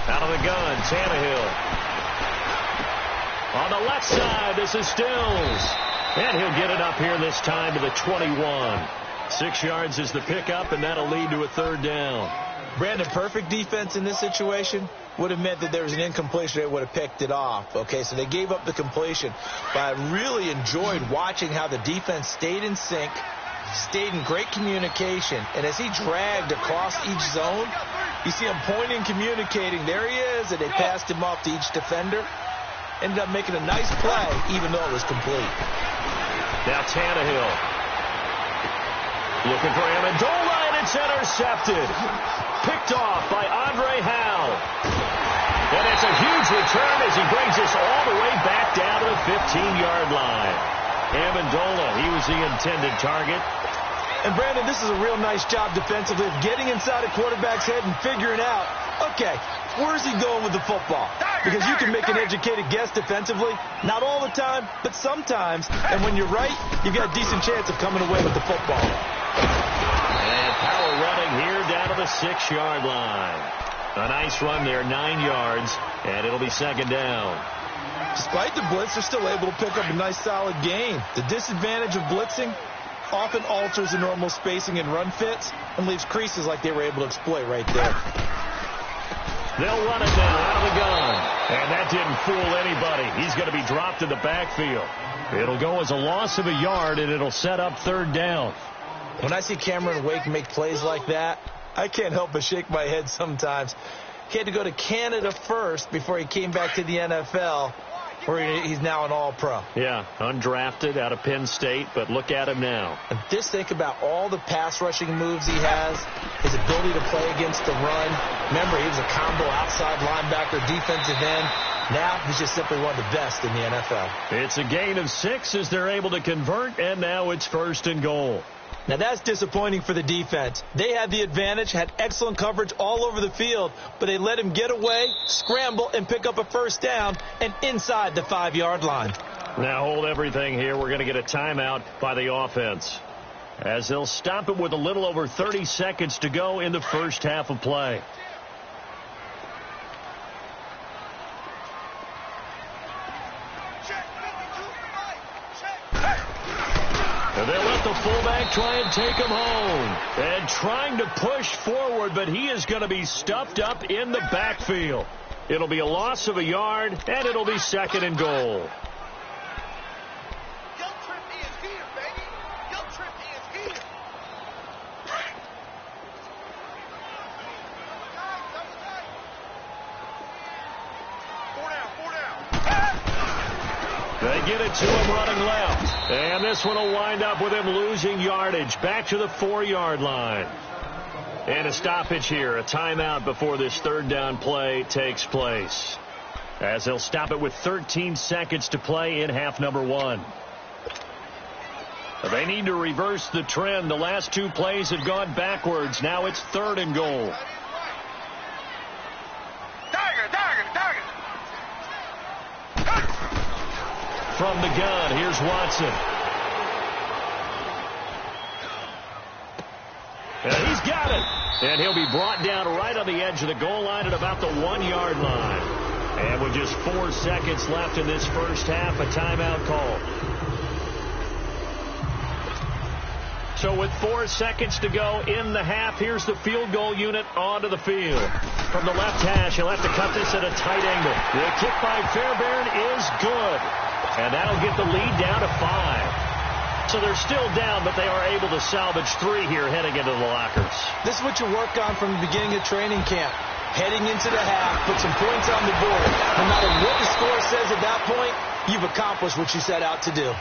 Out of the gun, Tannehill. On the left side, this is Stills. And he'll get it up here this time to the 21. 6 yards is the pickup, and that'll lead to a 3rd down. Brandon, perfect defense in this situation would have meant that there was an incompletion. They would have picked it off. Okay, so they gave up the completion. But I really enjoyed watching how the defense stayed in sync, stayed in great communication. And as he dragged across each zone, you see him pointing, communicating. There he is, and they passed him off to each defender. Ended up making a nice play, even though it was complete. Now Tannehill looking for Amendola, and it's intercepted. Picked off by Andre Howe. And it's That's a huge return as he brings us all the way back down to the 15-yard line. Amendola, he was the intended target. And, Brandon, this is a real nice job defensively of getting inside a quarterback's head and figuring out, okay, where's he going with the football? Because you can make an educated guess defensively. Not all the time, but sometimes. And when you're right, you've got a decent chance of coming away with the football. And power running here down to the 6-yard line. A nice run there, 9 yards, and it'll be second down. Despite the blitz, they're still able to pick up a nice solid gain. The disadvantage of blitzing often alters the normal spacing and run fits and leaves creases like they were able to exploit right there. They'll run it now out of the gun. And that didn't fool anybody. He's going to be dropped in the backfield. It'll go as a loss of a yard, and it'll set up third down. When I see Cameron Wake make plays like that, I can't help but shake my head sometimes. He had to go to Canada first before he came back to the NFL, where he's now an all-pro. Yeah, undrafted out of Penn State, but look at him now. And just think about all the pass-rushing moves he has, his ability to play against the run. Remember, he was a combo outside linebacker, defensive end. Now he's just simply one of the best in the NFL. It's a gain of 6 as they're able to convert, and now it's first and goal. Now that's disappointing for the defense. They had the advantage, had excellent coverage all over the field, but they let him get away, scramble, and pick up a first down, and inside the 5-yard line. Now hold everything here. We're going to get a timeout by the offense, as they'll stop it with a little over 30 seconds to go in the first half of play. And they'll let the fullback try and take him home. And trying to push forward, but he is going to be stuffed up in the backfield. It'll be a loss of a yard, and it'll be second and goal. They get it to him running left. And this one will wind up with him losing yardage back to the 4-yard line. And a stoppage here, a timeout before this third down play takes place, as they'll stop it with 13 seconds to play in half number 1. They need to reverse the trend. The last 2 plays have gone backwards. Now it's third and goal. From the gun, here's Watson. And he's got it. And he'll be brought down right on the edge of the goal line at about the 1-yard line. And with just 4 seconds left in this first half, a timeout call. So with 4 seconds to go in the half, here's the field goal unit onto the field. From the left hash, he'll have to cut this at a tight angle. The kick by Fairbairn is good. And that'll get the lead down to 5. So they're still down, but they are able to salvage 3 here heading into the lockers. This is what you work on from the beginning of training camp. Heading into the half, put some points on the board. No matter what the score says at that point, you've accomplished what you set out to do.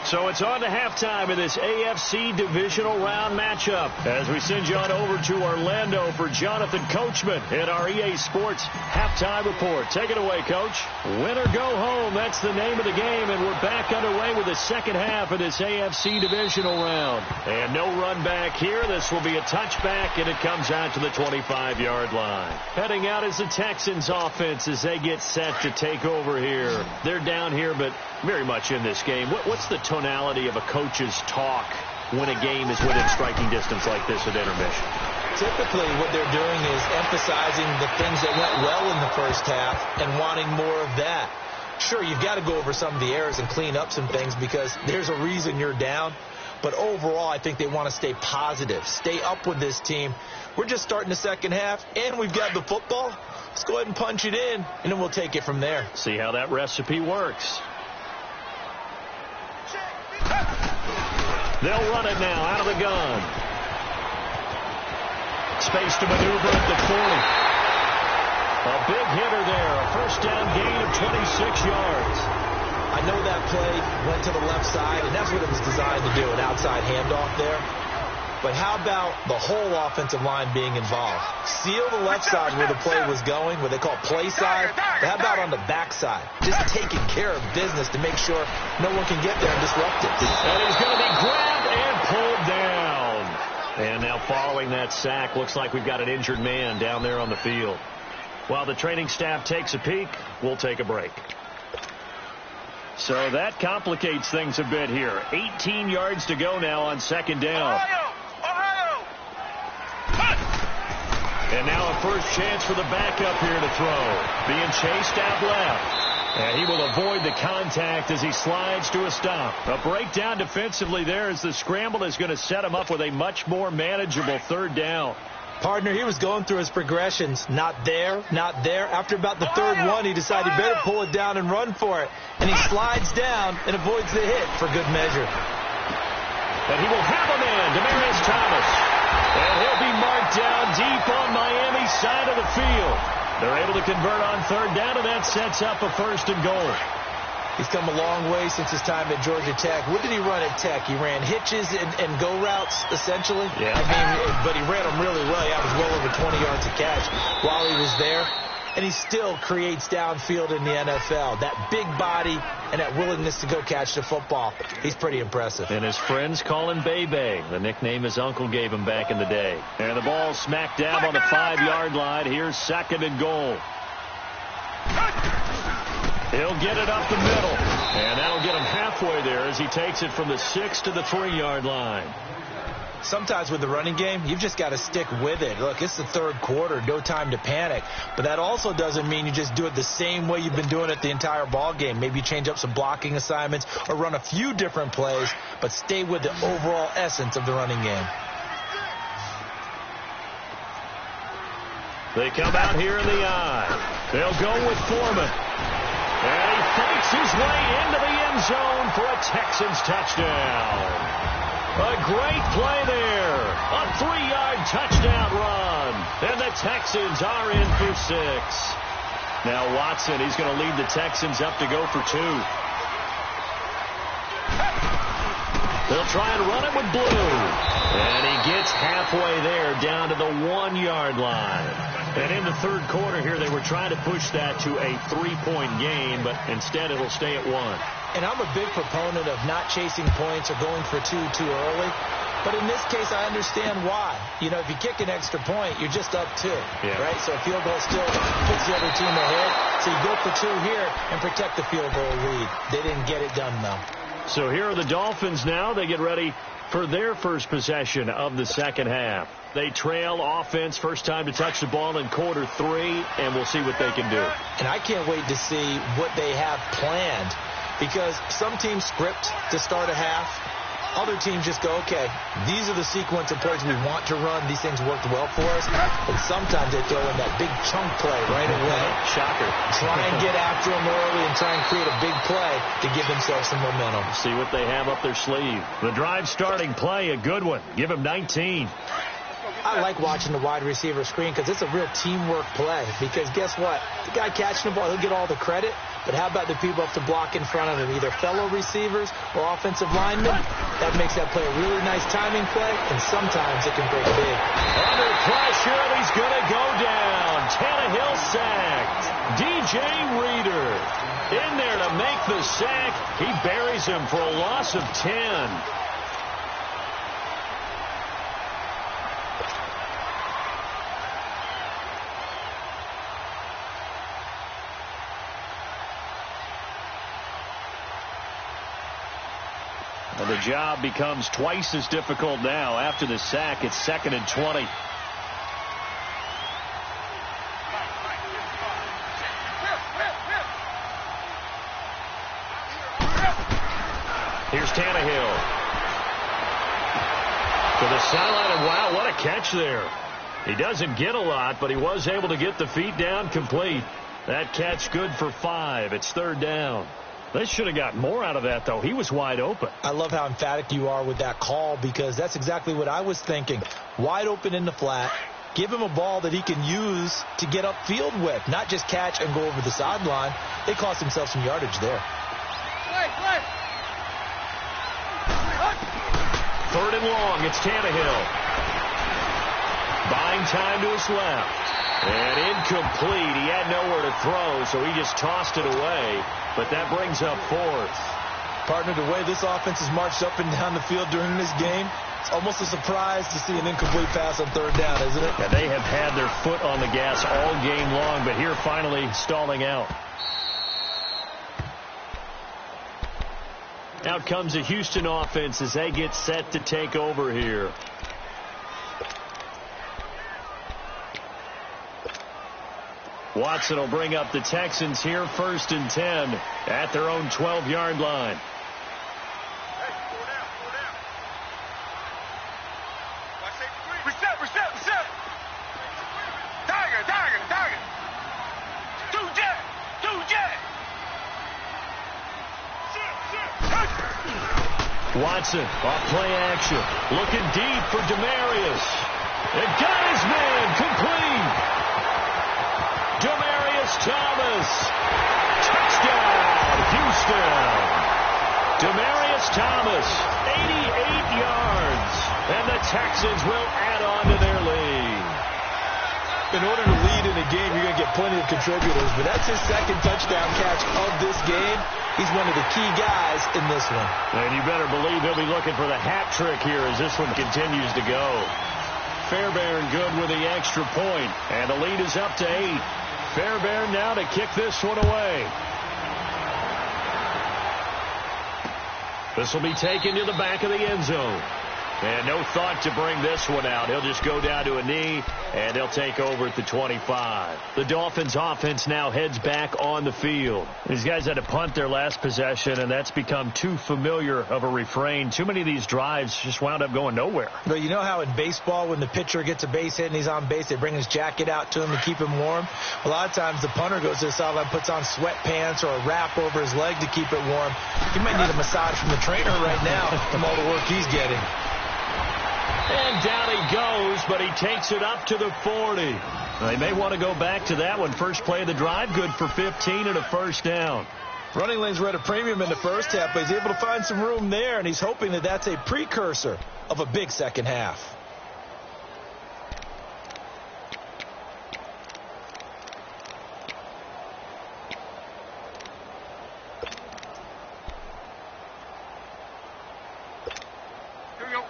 So it's on to halftime in this AFC divisional round matchup, as we send you on over to Orlando for Jonathan Coachman in our EA Sports halftime report. Take it away, Coach. Win or go home, that's the name of the game, and we're back underway with the second half of this AFC divisional round. And no run back here. This will be a touchback, and it comes out to the 25-yard line. Heading out is the Texans offense as they get set to take over here. They're down here, but very much in this game. What's the tonality of a coach's talk when a game is within striking distance like this at intermission? Typically what they're doing is emphasizing the things that went well in the first half and wanting more of that. Sure, you've got to go over some of the errors and clean up some things because there's a reason you're down. But overall, I think they want to stay positive, stay up with this team. We're just starting the second half, and we've got the football. Let's go ahead and punch it in, and then we'll take it from there. See how that recipe works. They'll run it now out of the gun. Space to maneuver at the 40. A big hitter there. A first down gain of 26 yards. I know that play went to the left side, and that's what it was designed to do, an outside handoff there. but how about the whole offensive line being involved? Seal the left side where the play was going, what they call play side, but how about on the back side? Just taking care of business to make sure no one can get there and disrupt it. And he's going to be grabbed and pulled down. And now following that sack, looks like we've got an injured man down there on the field. While the training staff takes a peek, we'll take a break. So that complicates things a bit here. 18 yards to go now on second down. Ohio! And now a first chance for the backup here to throw. Being chased out left. And he will avoid the contact as he slides to a stop. A breakdown defensively there as the scramble is going to set him up with a much more manageable third down. Partner, he was going through his progressions. Not there, not there. After about the third one, he decided he better pull it down and run for it. And he slides down and avoids the hit for good measure. And he will have a man, Demaryius Thomas. And he'll be marked down deep on Miami's side of the field. They're able to convert on third down, and that sets up a first and goal. He's come a long way since his time at Georgia Tech. What did he run at Tech? He ran hitches and go routes, essentially. Yeah. I mean, but he ran them really well. He averaged well over 20 yards a catch while he was there. And he still creates downfield in the NFL. That big body and that willingness to go catch the football. He's pretty impressive. And his friends call him Bebe, the nickname his uncle gave him back in the day. And the ball smack dab on the 5-yard line. Here's second and goal. He'll get it up the middle. And that'll get him halfway there as he takes it from the 6 to the 3-yard line. Sometimes with the running game, you've just got to stick with it. Look, it's the third quarter, no time to panic. But that also doesn't mean you just do it the same way you've been doing it the entire ball game. Maybe you change up some blocking assignments or run a few different plays, but stay with the overall essence of the running game. They come out here in the eye. They'll go with Foreman. And he fights his way into the end zone for a Texans touchdown. A great play there. A 3-yard touchdown run. And the Texans are in for 6. Now Watson, he's going to lead the Texans up to go for 2. They'll try and run it with Blue. And he gets halfway there down to the 1-yard line. And in the third quarter here, they were trying to push that to a 3-point game, but instead it'll stay at 1. And I'm a big proponent of not chasing points or going for 2 too early. But in this case, I understand why. You know, if you kick an extra point, you're just up 2, right? So a field goal still puts the other team ahead. So you go for 2 here and protect the field goal lead. They didn't get it done, though. So here are the Dolphins now. They get ready for their first possession of the second half. They trail offense, first time to touch the ball in quarter 3, and we'll see what they can do. And I can't wait to see what they have planned, because some teams script to start a half. Other teams just go, okay, these are the sequence of plays we want to run. These things worked well for us. But sometimes they throw in that big chunk play right away. Shocker. Try and get after them early and try and create a big play to give themselves some momentum. See what they have up their sleeve. The drive starting play, a good one. Give him 19. I like watching the wide receiver screen because it's a real teamwork play. Because guess what? The guy catching the ball, he'll get all the credit. But how about the people up to block in front of him, either fellow receivers or offensive linemen? That makes that play a really nice timing play, and sometimes it can break big. Under pressure, and he's going to go down. Tannehill sacked. DJ Reader in there to make the sack. He buries him for a loss of 10. And the job becomes twice as difficult now. After the sack, it's 2nd and 20. Here's Tannehill. To the sideline, and wow, what a catch there. He doesn't get a lot, but he was able to get the feet down complete. That catch good for 5. It's 3rd down. They should have got more out of that, though. He was wide open. I love how emphatic you are with that call, because that's exactly what I was thinking. Wide open in the flat. Give him a ball that he can use to get upfield with, not just catch and go over the sideline. They cost themselves some yardage there. Third and long. It's Tannehill. Buying time to his left. And incomplete. He had nowhere to throw, so he just tossed it away. But that brings up fourth. Partner, the way this offense has marched up and down the field during this game, it's almost a surprise to see an incomplete pass on third down, isn't it? Yeah, they have had their foot on the gas all game long, but here finally stalling out. Out comes the Houston offense as they get set to take over here. Watson will bring up the Texans here, 1st and 10 at their own 12-yard line. Reset. Tiger. Two jet. Watson off play action. Looking deep for Demarius. And got his man complete. Demarius Thomas. Touchdown, Houston. Demarius Thomas, 88 yards. And the Texans will add on to their lead. In order to lead in a game, you're going to get plenty of contributors, but that's his second touchdown catch of this game. He's one of the key guys in this one. And you better believe he'll be looking for the hat trick here as this one continues to go. Fairbairn good with the extra point, and the lead is up to 8. Fairbairn now to kick this one away. This will be taken to the back of the end zone. And no thought to bring this one out. He'll just go down to a knee, and they'll take over at the 25. The Dolphins offense now heads back on the field. These guys had to punt their last possession, and that's become too familiar of a refrain. Too many of these drives just wound up going nowhere. But you know how in baseball, when the pitcher gets a base hit and he's on base, they bring his jacket out to him to keep him warm? A lot of times the punter goes to the sideline, puts on sweatpants or a wrap over his leg to keep it warm. He might need a massage from the trainer right now from all the work he's getting. And down he goes, but he takes it up to the 40. They may want to go back to that one. First play of the drive, good for 15 and a first down. Running lanes were at a premium in the first half, but he's able to find some room there, and he's hoping that that's a precursor of a big second half.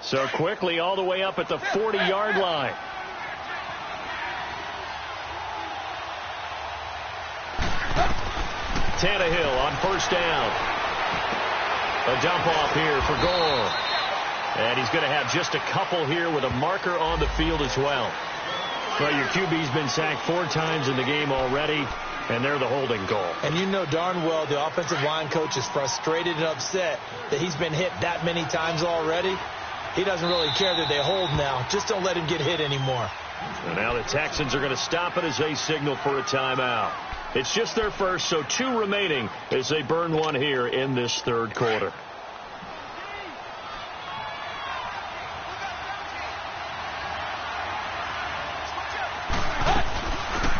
So quickly all the way up at the 40-yard line. Tannehill on first down. A dump off here for Gore. And he's going to have just a couple here with a marker on the field as well. Well, your QB's been sacked 4 times in the game already, and they're the holding goal. And you know darn well the offensive line coach is frustrated and upset that he's been hit that many times already. He doesn't really care that they hold now. Just don't let him get hit anymore. And now the Texans are going to stop it as they signal for a timeout. It's just their first, so 2 remaining as they burn one here in this third quarter.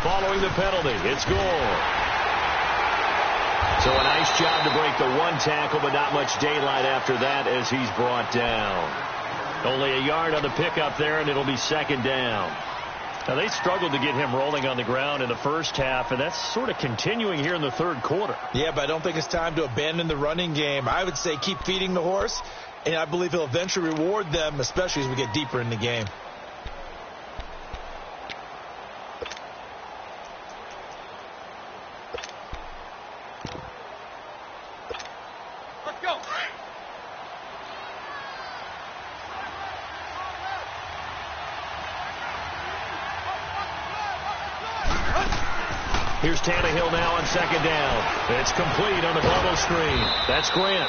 Following the penalty, it's Gore. So a nice job to break the 1 tackle, but not much daylight after that as he's brought down. Only a yard on the pickup there, and it'll be second down. Now, they struggled to get him rolling on the ground in the first half, and that's sort of continuing here in the third quarter. Yeah, but I don't think it's time to abandon the running game. I would say keep feeding the horse, and I believe he'll eventually reward them, especially as we get deeper in the game. Here's Tannehill now on second down. It's complete on the bubble screen. That's Grant.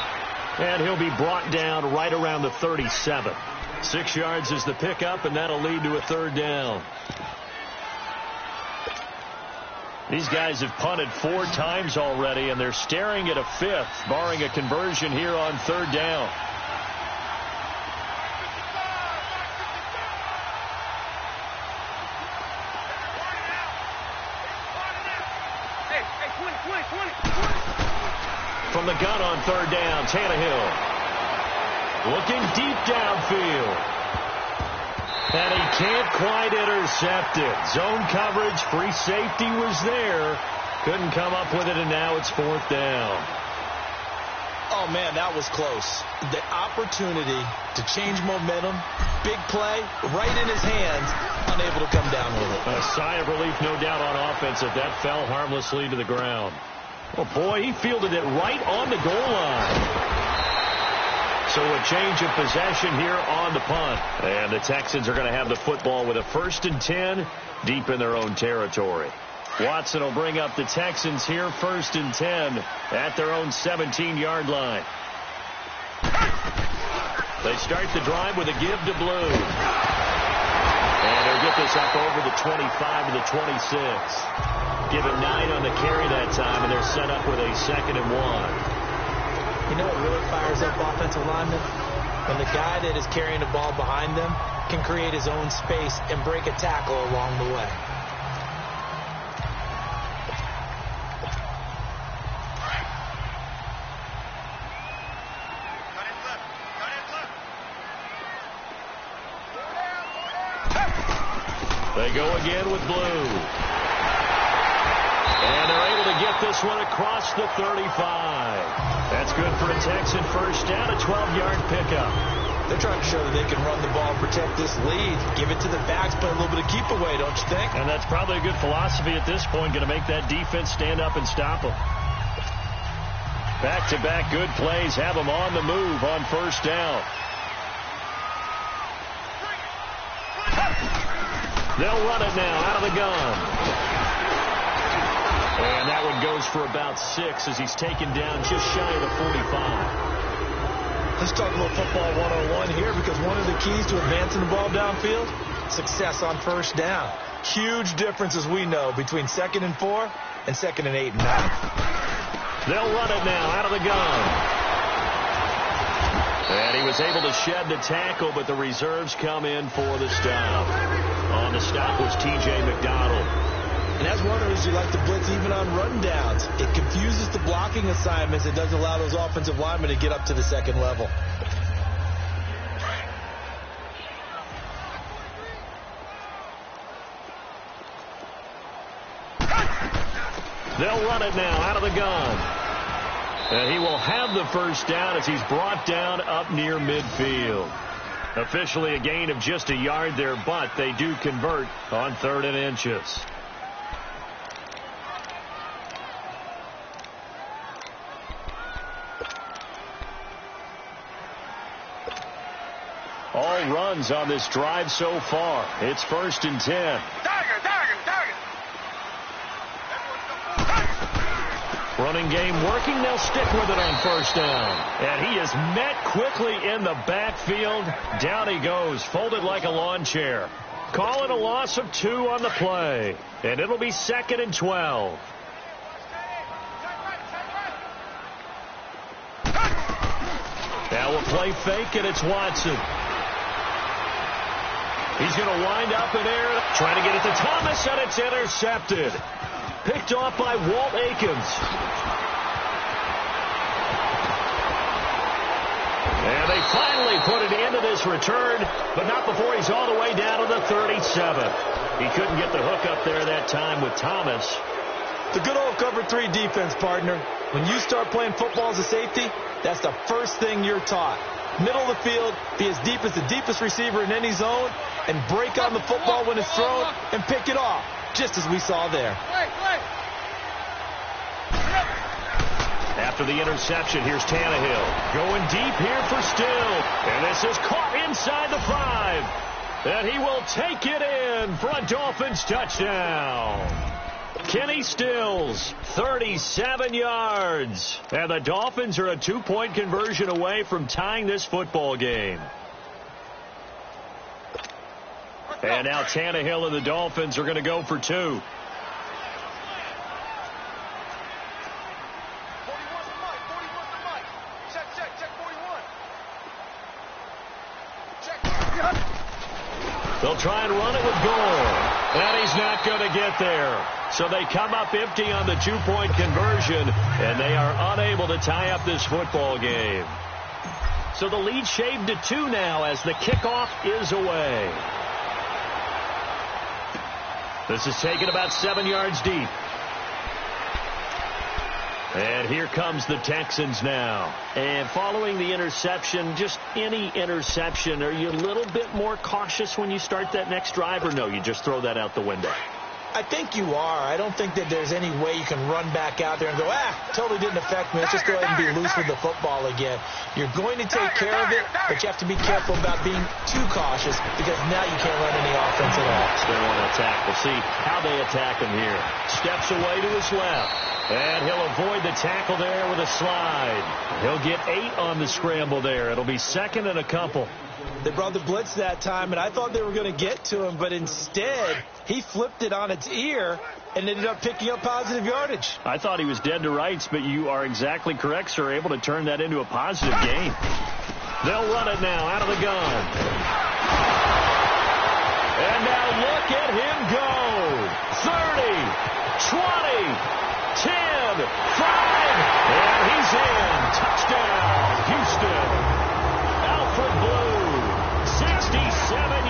And he'll be brought down right around the 37. 6 yards is the pickup, and that'll lead to a third down. These guys have punted 4 times already, and they're staring at a 5th, barring a conversion here on third down. From the gun on third down, Tannehill. Looking deep downfield. And he can't quite intercept it. Zone coverage, free safety was there. Couldn't come up with it, and now it's 4th down. Oh, man, that was close. The opportunity to change momentum, big play, right in his hands, unable to come down with it. A sigh of relief, no doubt, on offense if that fell harmlessly to the ground. Oh, boy, he fielded it right on the goal line. So a change of possession here on the punt. And the Texans are going to have the football with a 1st and 10 deep in their own territory. Watson will bring up the Texans here, 1st and 10 at their own 17-yard line. They start the drive with a give to Blue. And they'll get this up over the 25 to the 26. Give him 9 on the carry that time, and they're set up with a 2nd and 1. You know what really fires up offensive linemen? When the guy that is carrying the ball behind them can create his own space and break a tackle along the way. They go again with Blue. And they're able to get this one across the 35. That's good for a Texan first down, a 12-yard pickup. They're trying to show that they can run the ball and protect this lead. Give it to the backs, but a little bit of keep away, don't you think? And that's probably a good philosophy at this point, going to make that defense stand up and stop them. Back-to-back good plays have them on the move on first down. They'll run it now out of the gun. And that one goes for about 6 as he's taken down just shy of the 45. Let's talk a little football 101 here, because one of the keys to advancing the ball downfield, success on first down. Huge difference, as we know, between 2nd and 4 and 2nd and 8 and 9. They'll run it now out of the gun. And he was able to shed the tackle, but the reserves come in for the stop. On the stop was T.J. McDonald. And that's one of the reasons you like to blitz even on rundowns. It confuses the blocking assignments. It doesn't allow those offensive linemen to get up to the 2nd level. They'll run it now out of the gun. And he will have the first down as he's brought down up near midfield. Officially a gain of just a yard there, but they do convert on 3rd and inches. All runs on this drive so far. It's 1st and 10. Running game working. They'll stick with it on first down. And he is met quickly in the backfield. Down he goes, folded like a lawn chair. Call it a loss of 2 on the play. And it'll be 2nd and 12. Now we'll play fake, and it's Watson. He's going to wind up in air, trying to get it to Thomas, and it's intercepted. Picked off by Walt Aikens. And they finally put an end to this return, but not before he's all the way down to the 37. He couldn't get the hook up there that time with Thomas. The good old cover 3 defense, partner. When you start playing football as a safety, that's the first thing you're taught. Middle of the field, be as deep as the deepest receiver in any zone, and break on the football when it's thrown and pick it off, just as we saw there. After the interception, here's Tannehill. Going deep here for Still. And this is caught inside the 5. And he will take it in for a Dolphins touchdown. Kenny Stills, 37 yards. And the Dolphins are a 2-point conversion away from tying this football game. And now Tannehill and the Dolphins are going to go for 2. They'll try and run it with Gore. And he's not going to get there. So they come up empty on the 2-point conversion, and they are unable to tie up this football game. So the lead shaved to 2 now as the kickoff is away. This is taken about 7 yards deep. And here comes the Texans now. And following the interception, just any interception, are you a little bit more cautious when you start that next drive, or no, you just throw that out the window? I think you are. I don't think that there's any way you can run back out there and go, totally didn't affect me. Let's just go ahead and be loose with the football again. You're going to take care of it, but you have to be careful about being too cautious because now you can't run any offense at all. They want to attack. We'll see how they attack him here. Steps away to his left. And he'll avoid the tackle there with a slide. He'll get 8 on the scramble there. It'll be 2nd and a couple. They brought the blitz that time, and I thought they were going to get to him, but instead he flipped it on its ear and ended up picking up positive yardage. I thought he was dead to rights, but you are exactly correct, sir, able to turn that into a positive gain. They'll run it now out of the gun. And now look at him go. 30, 20, 10, 5, and he's in. Touchdown, Houston. Alfred Blue, 67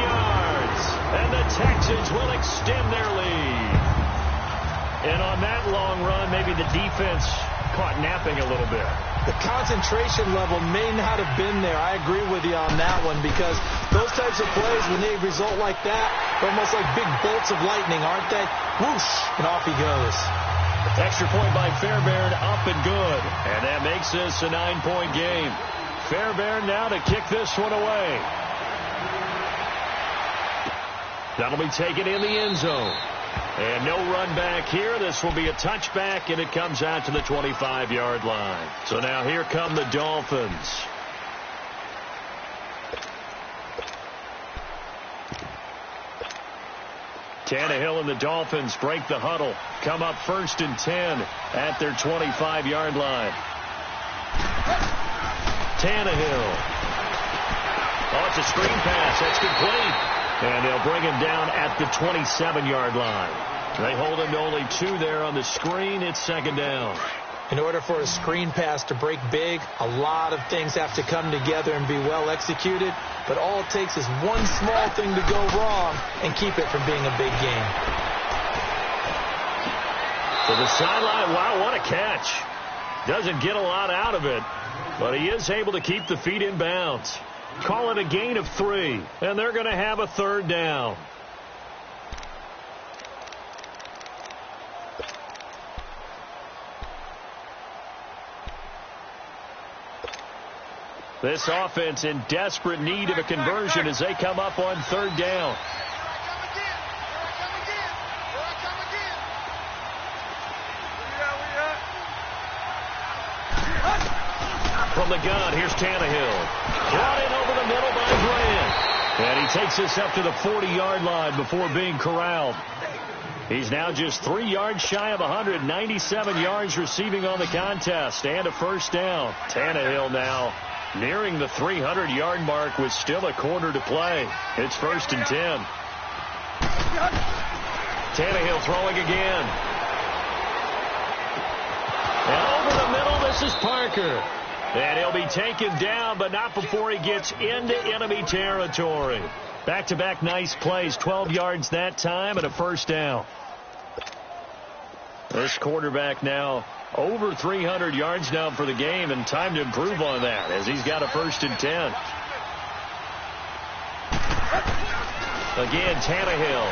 yards, and the Texans will extend their lead. And on that long run, maybe the defense caught napping a little bit. The concentration level may not have been there. I agree with you on that one because those types of plays, when they result like that, they're almost like big bolts of lightning, aren't they? Whoosh, and off he goes. Extra point by Fairbairn, up and good. And that makes this a 9-point game. Fairbairn now to kick this one away. That'll be taken in the end zone. And no run back here. This will be a touchback, and it comes out to the 25-yard line. So now here come the Dolphins. Tannehill and the Dolphins break the huddle. Come up 1st and 10 at their 25-yard line. Tannehill. Oh, it's a screen pass. That's complete. And they'll bring him down at the 27-yard line. They hold him to only 2 there on the screen. It's 2nd down. In order for a screen pass to break big, a lot of things have to come together and be well executed. But all it takes is one small thing to go wrong and keep it from being a big game. To the sideline, wow, what a catch. Doesn't get a lot out of it, but he is able to keep the feet in bounds. Call it a gain of 3, and they're going to have a 3rd down. This offense in desperate need of a conversion as they come up on 3rd down. From the gun, here's Tannehill. Brought in over the middle by Grant. And he takes this up to the 40-yard line before being corralled. He's now just 3 yards shy of 197 yards receiving on the contest and a 1st down. Tannehill now nearing the 300-yard mark with still a quarter to play. It's 1st and 10. Tannehill throwing again. And over the middle, this is Parker. And he'll be taken down, but not before he gets into enemy territory. Back-to-back nice plays, 12 yards that time and a 1st down. This quarterback now over 300 yards now for the game, and time to improve on that as he's got a 1st and 10. Again, Tannehill.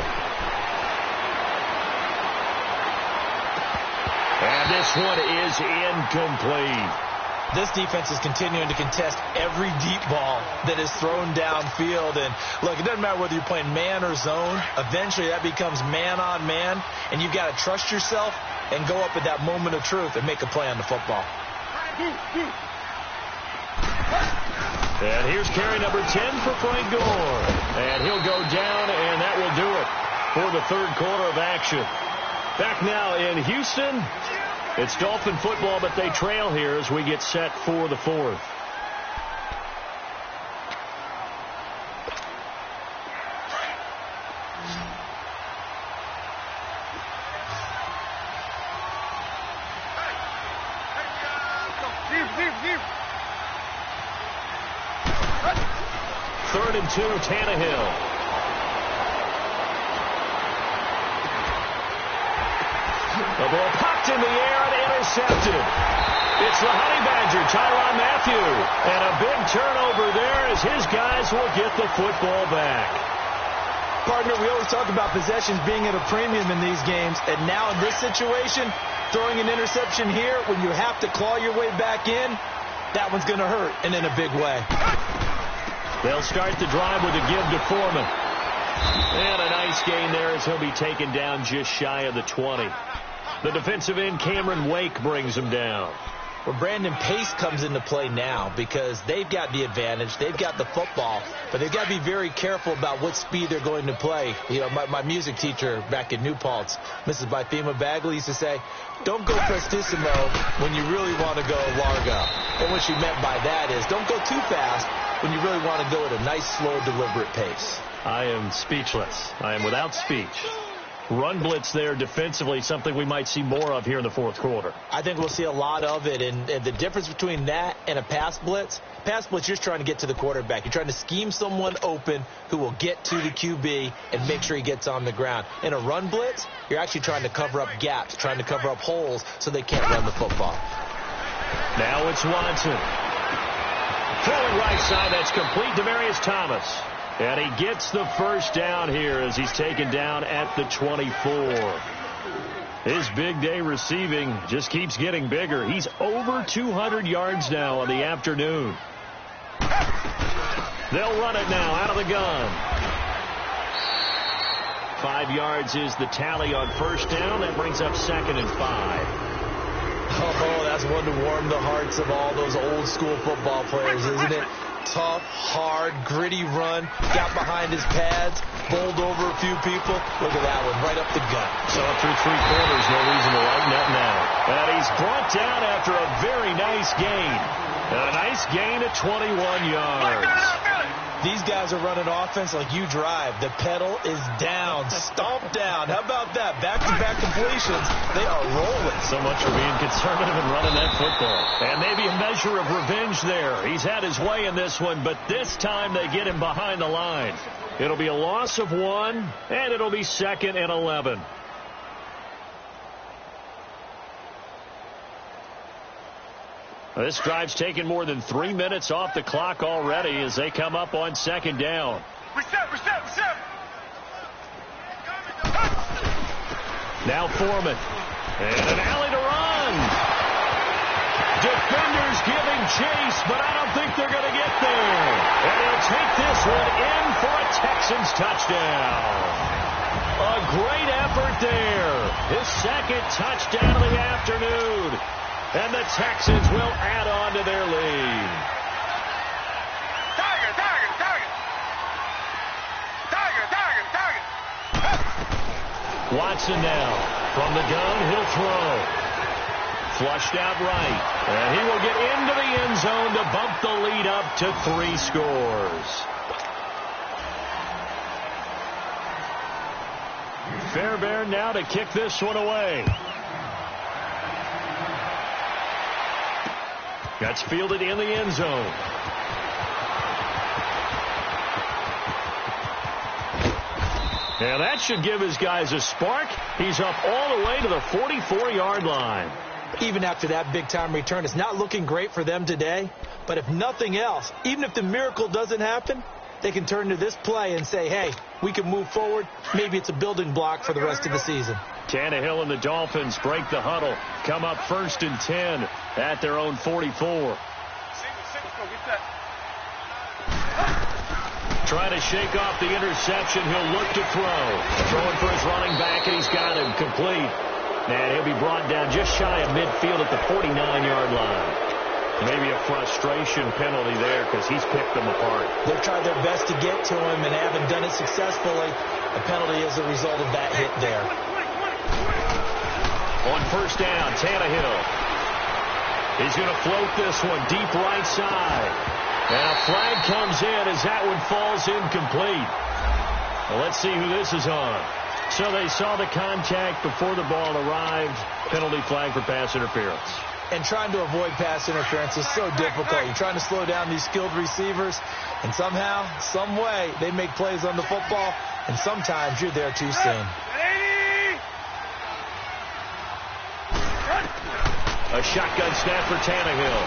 And this one is incomplete. This defense is continuing to contest every deep ball that is thrown downfield. And, look, it doesn't matter whether you're playing man or zone. Eventually that becomes man-on-man, and you've got to trust yourself and go up at that moment of truth and make a play on the football. And here's carry number 10 for Frank Gore. And he'll go down, and that will do it for the 3rd quarter of action. Back now in Houston. It's Dolphin football, but they trail here as we get set for the 4th. 3rd and 2, Tannehill. The ball popped in the air and intercepted. It's the Honey Badger, Tyrann Mathieu. And a big turnover there as his guys will get the football back. Partner, we always talk about possessions being at a premium in these games. And now in this situation, throwing an interception here when you have to claw your way back in, that one's going to hurt, and in a big way. They'll start the drive with a give to Foreman. And a nice gain there as he'll be taken down just shy of the 20. The defensive end, Cameron Wake, brings him down. Well, Brandon, pace comes into play now because they've got the advantage. They've got the football, but they've got to be very careful about what speed they're going to play. You know, my music teacher back in New Paltz, Mrs. Bythema Bagley, used to say, don't go prestissimo when you really want to go largo. And what she meant by that is don't go too fast when you really want to go at a nice, slow, deliberate pace. I am speechless. I am without speech. Run blitz there defensively, something we might see more of here in the fourth quarter. I think we'll see a lot of it, and the difference between that and a pass blitz, you're just trying to get to the quarterback. You're trying to scheme someone open who will get to the QB and make sure he gets on the ground. In a run blitz, you're actually trying to cover up gaps, trying to cover up holes so they can't run the football. Now it's Watson. Throwing right side, that's complete to Demarius Thomas. And he gets the first down here as he's taken down at the 24. His big day receiving just keeps getting bigger. He's over 200 yards now on the afternoon. They'll run it now out of the gun. 5 yards is the tally on first down. That brings up 2nd and 5. Oh, that's one to warm the hearts of all those old school football players, isn't it? Tough, hard, gritty run, got behind his pads, bowled over a few people. Look at that one, right up the gut. So through 3 quarters, no reason to lighten up now. And he's brought down after a very nice gain. A nice gain of 21 yards. These guys are running offense like you drive. The pedal is down, stomped down. How about that? Back-to-back completions. They are rolling. So much for being conservative and running that football. And maybe a measure of revenge there. He's had his way in this one, but this time they get him behind the line. It'll be a loss of 1, and it'll be 2nd and 11. This drive's taken more than 3 minutes off the clock already as they come up on 2nd down. Reset. Now Foreman. And an alley to run. Defenders giving chase, but I don't think they're going to get there. And he'll take this one in for a Texans touchdown. A great effort there. His 2nd touchdown of the afternoon. And the Texans will add on to their lead. Tiger. Watson now. From the gun, he'll throw. Flushed out right. And he will get into the end zone to bump the lead up to 3 scores. Fairbairn now to kick this one away. That's fielded in the end zone. And that should give his guys a spark. He's up all the way to the 44-yard line. Even after that big-time return, it's not looking great for them today. But if nothing else, even if the miracle doesn't happen, they can turn to this play and say, hey, we can move forward. Maybe it's a building block for the rest of the season. Tannehill and the Dolphins break the huddle. Come up 1st and 10 at their own 44. Trying to shake off the interception. He'll look to throw. Throwing for his running back, and he's got him complete. And he'll be brought down just shy of midfield at the 49-yard line. Maybe a frustration penalty there because he's picked them apart. They've tried their best to get to him and haven't done it successfully. A penalty is a result of that hit there. On 1st down, Tannehill. He's going to float this one deep right side. And a flag comes in as that one falls incomplete. Well, let's see who this is on. So they saw the contact before the ball arrived. Penalty flag for pass interference. and trying to avoid pass interference is so difficult. You're trying to slow down these skilled receivers, and somehow, some way, they make plays on the football, and sometimes you're there too soon. A shotgun snap for Tannehill.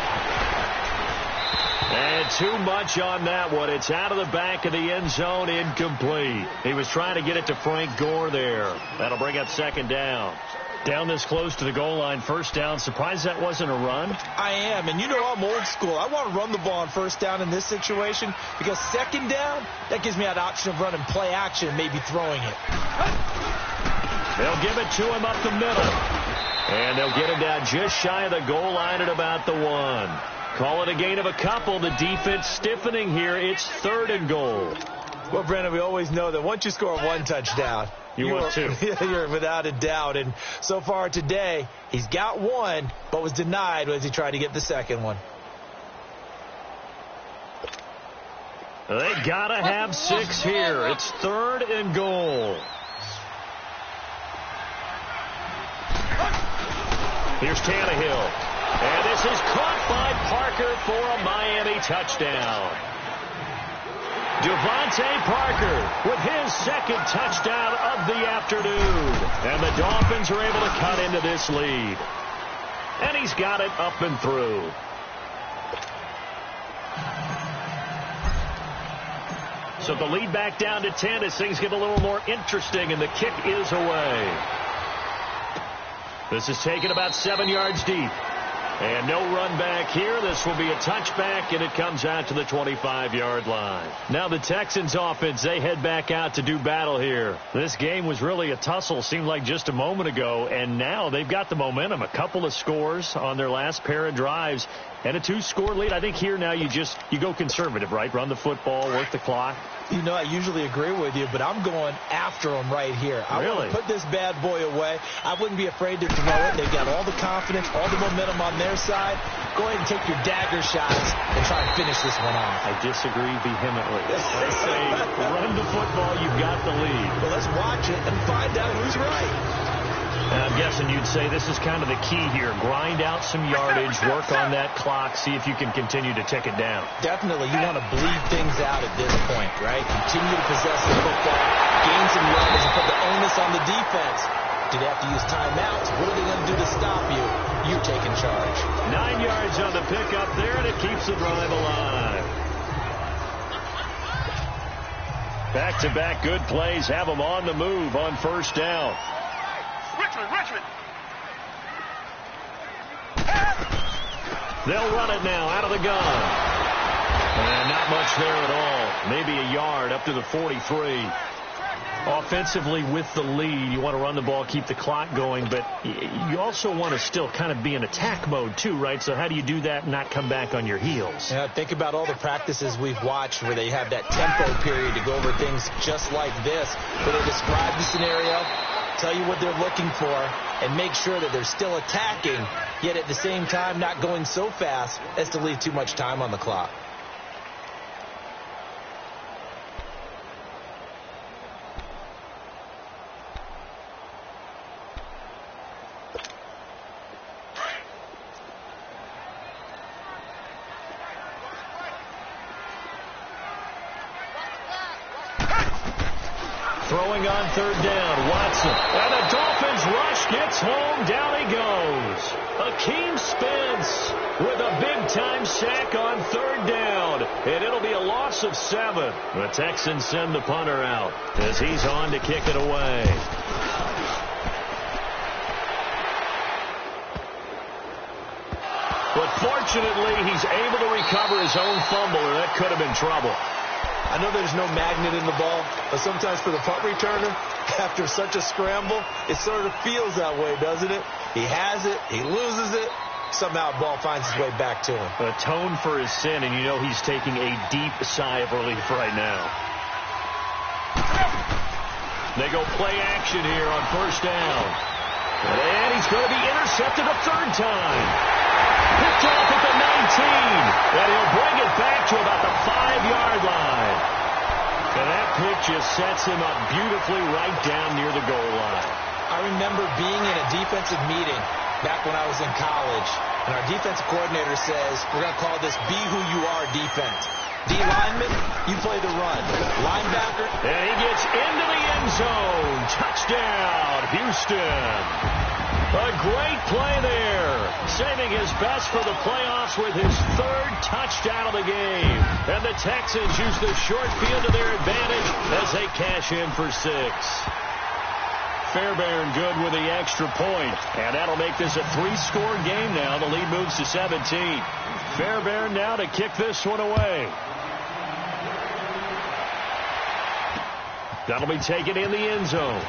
And too much on that one. It's out of the back of the end zone, incomplete. He was trying to get it to Frank Gore there. That'll bring up second down. Down this close to the goal line, first down. Surprised that wasn't a run? I am, and you know I'm old school. I want to run the ball on first down in this situation because second down, that gives me that option of running play action, maybe throwing it. They'll give it to him up the middle. And they'll get him down just shy of the goal line at about the 1. Call it a gain of a couple. The defense stiffening here. It's 3rd and goal. Well, Brandon, we always know that once you score one touchdown, you're 2. You're without a doubt. And so far today, he's got one, but was denied as he tried to get the second one. They got to have 6 here. It's 3rd and goal. Here's Tannehill. And this is caught by Parker for a Miami touchdown. Devontae Parker with his 2nd touchdown of the afternoon. And the Dolphins are able to cut into this lead. And he's got it up and through. So the lead back down to 10 as things get a little more interesting, and the kick is away. This is taken about 7 yards deep. And no run back here. This will be a touchback, and it comes out to the 25-yard line. Now the Texans offense, they head back out to do battle here. This game was really a tussle, seemed like just a moment ago, and now they've got the momentum. A couple of scores on their last pair of drives and a 2-score lead. I think here now you go conservative, right? Run the football, work the clock. You know, I usually agree with you, but I'm going after him right here. I want to put this bad boy away. I wouldn't be afraid to throw it. They've got all the confidence, all the momentum on their side. Go ahead and take your dagger shots and try and finish this one off. I disagree vehemently. I say run the football, you've got the lead. Well, let's watch it and find out who's right. I'm guessing you'd say this is kind of the key here. Grind out some yardage, work on that clock, see if you can continue to tick it down. Definitely. You want to bleed things out at this point, right? Continue to possess the football, gain some yards, and put the onus on the defense. Do they have to use timeouts? What are they going to do to stop you? You're taking charge. 9 yards on the pickup there, and it keeps the drive alive. Back-to-back good plays have them on the move on first down. Richmond. They'll run it now out of the gun. And not much there at all. Maybe a yard up to the 43. Offensively with the lead, you want to run the ball, keep the clock going, but you also want to still kind of be in attack mode too, right? So how do you do that and not come back on your heels? Yeah, think about all the practices we've watched where they have that tempo period to go over things just like this, where they describe the scenario, tell you what they're looking for, and make sure that they're still attacking, yet at the same time not going so fast as to leave too much time on the clock. Throwing on third down, Watson. And the Dolphins rush gets home. Down he goes. Akeem Spence with a big-time sack on third down. And it'll be a loss of 7. The Texans send the punter out as he's on to kick it away. But fortunately, he's able to recover his own fumble, or that could have been trouble. I know there's no magnet in the ball, but sometimes for the punt returner, after such a scramble, it sort of feels that way, doesn't it? He has it, he loses it, somehow the ball finds its way back to him. Atone for his sin, and you know he's taking a deep sigh of relief right now. They go play action here on first down. And he's going to be intercepted a third time. Picked off at the 19. And he'll bring it back to about the 5-yard line. And that pick just sets him up beautifully right down near the goal line. I remember being in a defensive meeting back when I was in college, And our defensive coordinator says we're going to call this be who you are defense. D lineman, you play the run. Linebacker. And he gets into the end zone. Touchdown, Houston. A great play there. Saving his best for the playoffs with his third touchdown of the game. And the Texans use the short field to their advantage as they cash in for 6. Fairbairn good with the extra point. And that'll make this a 3-score game now. The lead moves to 17. Fairbairn now to kick this one away. That'll be taken in the end zone.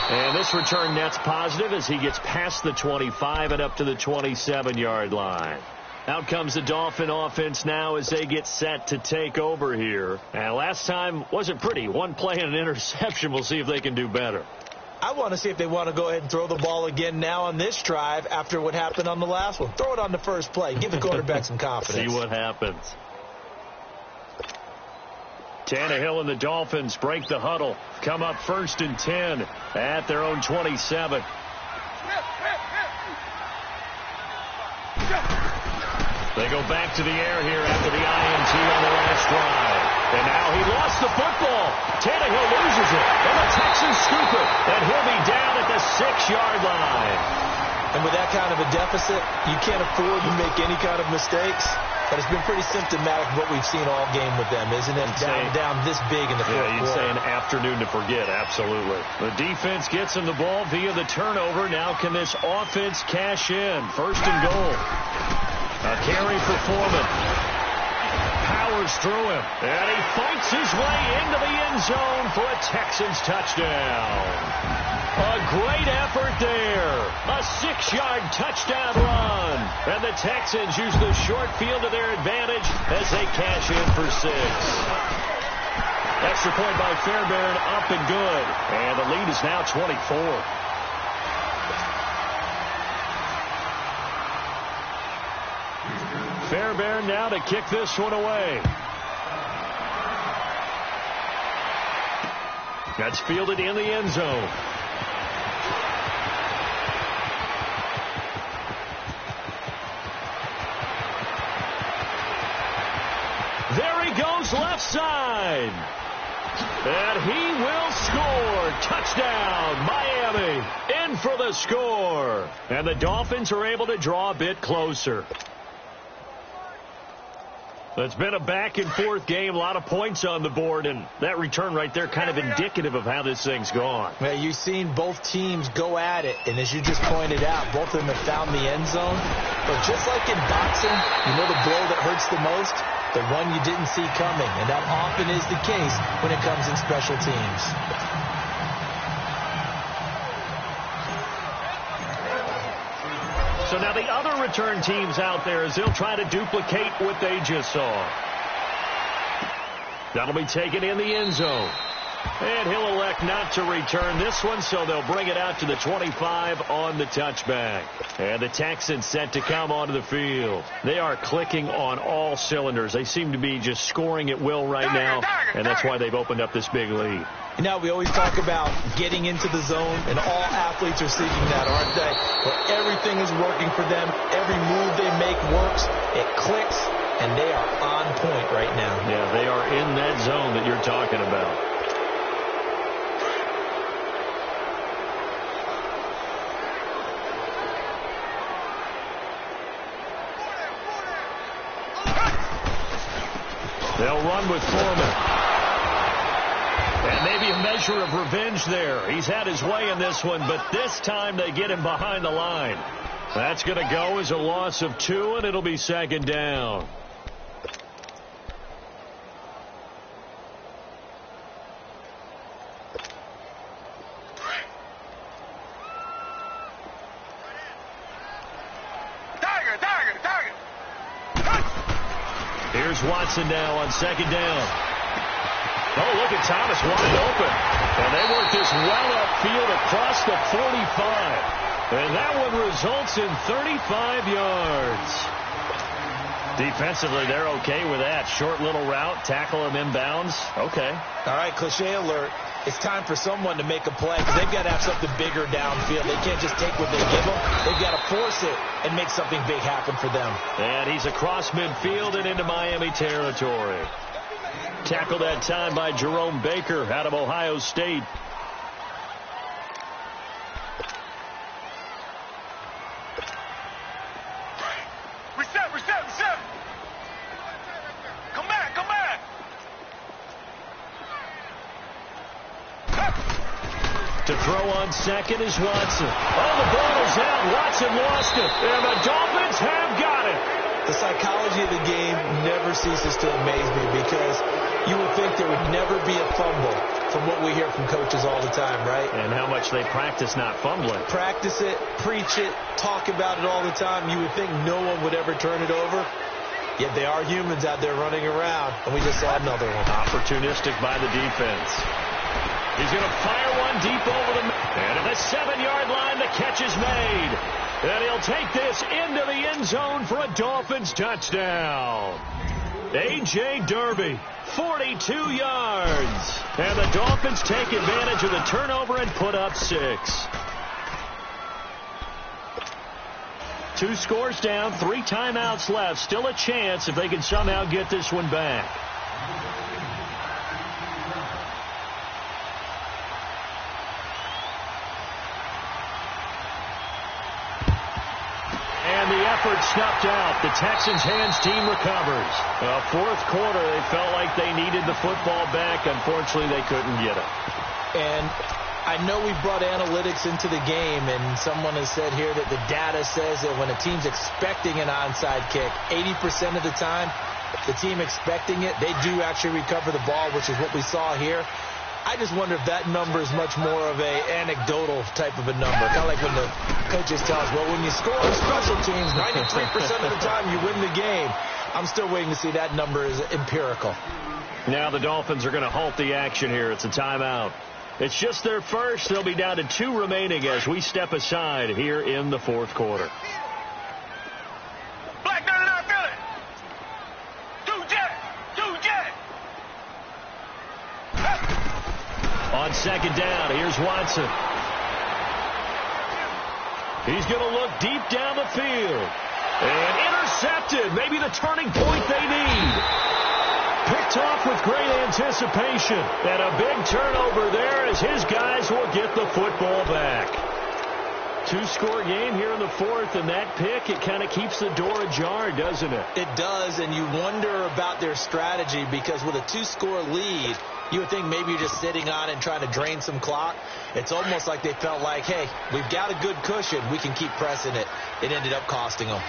And this return net's positive as he gets past the 25 and up to the 27-yard line. Out comes the Dolphin offense now as they get set to take over here. And last time wasn't pretty. One play and an interception. We'll see if they can do better. I want to see if they want to go ahead and throw the ball again now on this drive after what happened on the last one. Throw it on the first play. Give the quarterback some confidence. See what happens. Tannehill and the Dolphins break the huddle. Come up 1st and 10 at their own 27. They go back to the air here after the INT on the last drive. And now he lost the football. Tannehill loses it. And the Texans scoop it. And he'll be down at the 6-yard line. And with that kind of a deficit, you can't afford to make any kind of mistakes. But it's been pretty symptomatic of what we've seen all game with them, isn't it? Down this big in the fourth quarter. You'd say an afternoon to forget, absolutely. The defense gets him the ball via the turnover. Now can this offense cash in? 1st and goal. A carry for Foreman. Powers through him. And he fights his way into the end zone for a Texans touchdown. A great effort there. A 6-yard touchdown run. And the Texans use the short field to their advantage as they cash in for 6. Extra point by Fairbairn, up and good. And the lead is now 24. Fairbairn now to kick this one away. That's fielded in the end zone. There he goes left side. And he will score. Touchdown, Miami. In for the score. And the Dolphins are able to draw a bit closer. It's been a back-and-forth game, a lot of points on the board, and that return right there kind of indicative of how this thing's gone. Well, you've seen both teams go at it, and as you just pointed out, both of them have found the end zone. But just like in boxing, you know the blow that hurts the most? The one you didn't see coming, and that often is the case when it comes in special teams. So now the other return teams out there as they'll try to duplicate what they just saw. That'll be taken in the end zone. And he'll elect not to return this one, so they'll bring it out to the 25 on the touchback. And the Texans set to come onto the field. They are clicking on all cylinders. They seem to be just scoring at will right now, and that's why they've opened up this big lead. You know, we always talk about getting into the zone, and all athletes are seeking that, aren't they? Where everything is working for them. Every move they make works. It clicks, and they are on point right now. Yeah, they are in that zone that you're talking about. They'll run with Foreman. And maybe a measure of revenge there. He's had his way in this one, but this time they get him behind the line. That's going to go as a loss of 2, and it'll be 2nd down. Here's Watson now on 2nd down. Oh, look at Thomas wide open. And they work this well upfield across the 45. And that one results in 35 yards. Defensively, they're okay with that. Short little route, tackle him inbounds. Okay. All right, cliche alert. It's time for someone to make a play because they've got to have something bigger downfield. They can't just take what they give them. They've got to force it and make something big happen for them. And he's across midfield and into Miami territory. Tackled that time by Jerome Baker out of Ohio State. Reset. Come back. To throw on second is Watson. Oh, the ball is out. Watson lost it. And the Dolphins have got it. The psychology of the game never ceases to amaze me because you would think there would never be a fumble from what we hear from coaches all the time, right? And how much they practice not fumbling. Practice it, preach it, talk about it all the time. You would think no one would ever turn it over. Yet they are humans out there running around, and we just saw another one. Opportunistic by the defense. He's going to fire one deep over the... And at the 7-yard line, the catch is made. And he'll take this into the end zone for a Dolphins touchdown. A.J. Derby, 42 yards. And the Dolphins take advantage of the turnover and put up 6. 2 scores down, 3 timeouts left. Still a chance if they can somehow get this one back. And the effort snuffed out. The Texans' hands team recovers. Fourth quarter, they felt like they needed the football back. Unfortunately, they couldn't get it. And I know we brought analytics into the game, and someone has said here that the data says that when a team's expecting an onside kick, 80% of the time, the team expecting it, they do actually recover the ball, which is what we saw here. I just wonder if that number is much more of a anecdotal type of a number. Kind of like when the coaches tell us, well, when you score on special teams, 93% of the time you win the game. I'm still waiting to see that number is empirical. Now the Dolphins are going to halt the action here. It's a timeout. It's just their first. They'll be down to 2 remaining as we step aside here in the fourth quarter. Black 99 Philly. 2 jet. On second down, here's Watson. He's going to look deep down the field. And intercepted. Maybe the turning point they need. Picked off with great anticipation. And a big turnover there as his guys will get the football back. 2-score game here in the fourth, and that pick, it kind of keeps the door ajar, doesn't it? It does, and you wonder about their strategy because with a 2-score lead, you would think maybe you're just sitting on it and trying to drain some clock. It's almost like they felt like, hey, we've got a good cushion. We can keep pressing it. It ended up costing them.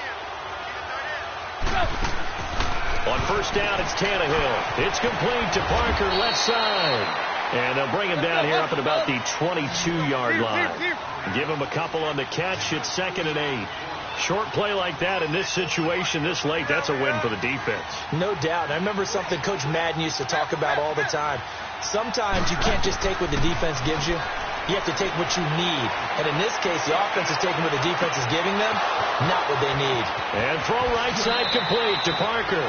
On first down, it's Tannehill. It's complete to Parker, left side. And they'll bring him down here up at about the 22-yard line. Give him a couple on the catch. It's 2nd and 8. Short play like that in this situation this late, that's a win for the defense. No doubt. I remember something Coach Madden used to talk about all the time. Sometimes you can't just take what the defense gives you. You have to take what you need. And in this case, the offense is taking what the defense is giving them, not what they need. And throw right side complete to Parker.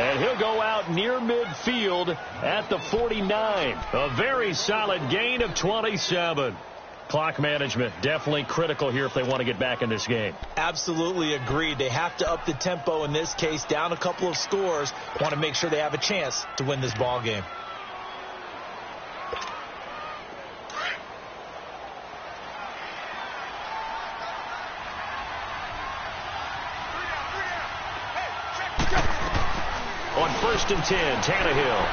And he'll go out near midfield at the 49. A very solid gain of 27. Clock management definitely critical here if they want to get back in this game. Absolutely agreed. They have to up the tempo in this case, down a couple of scores. Want to make sure they have a chance to win this ball game. On 1st and 10, Tannehill.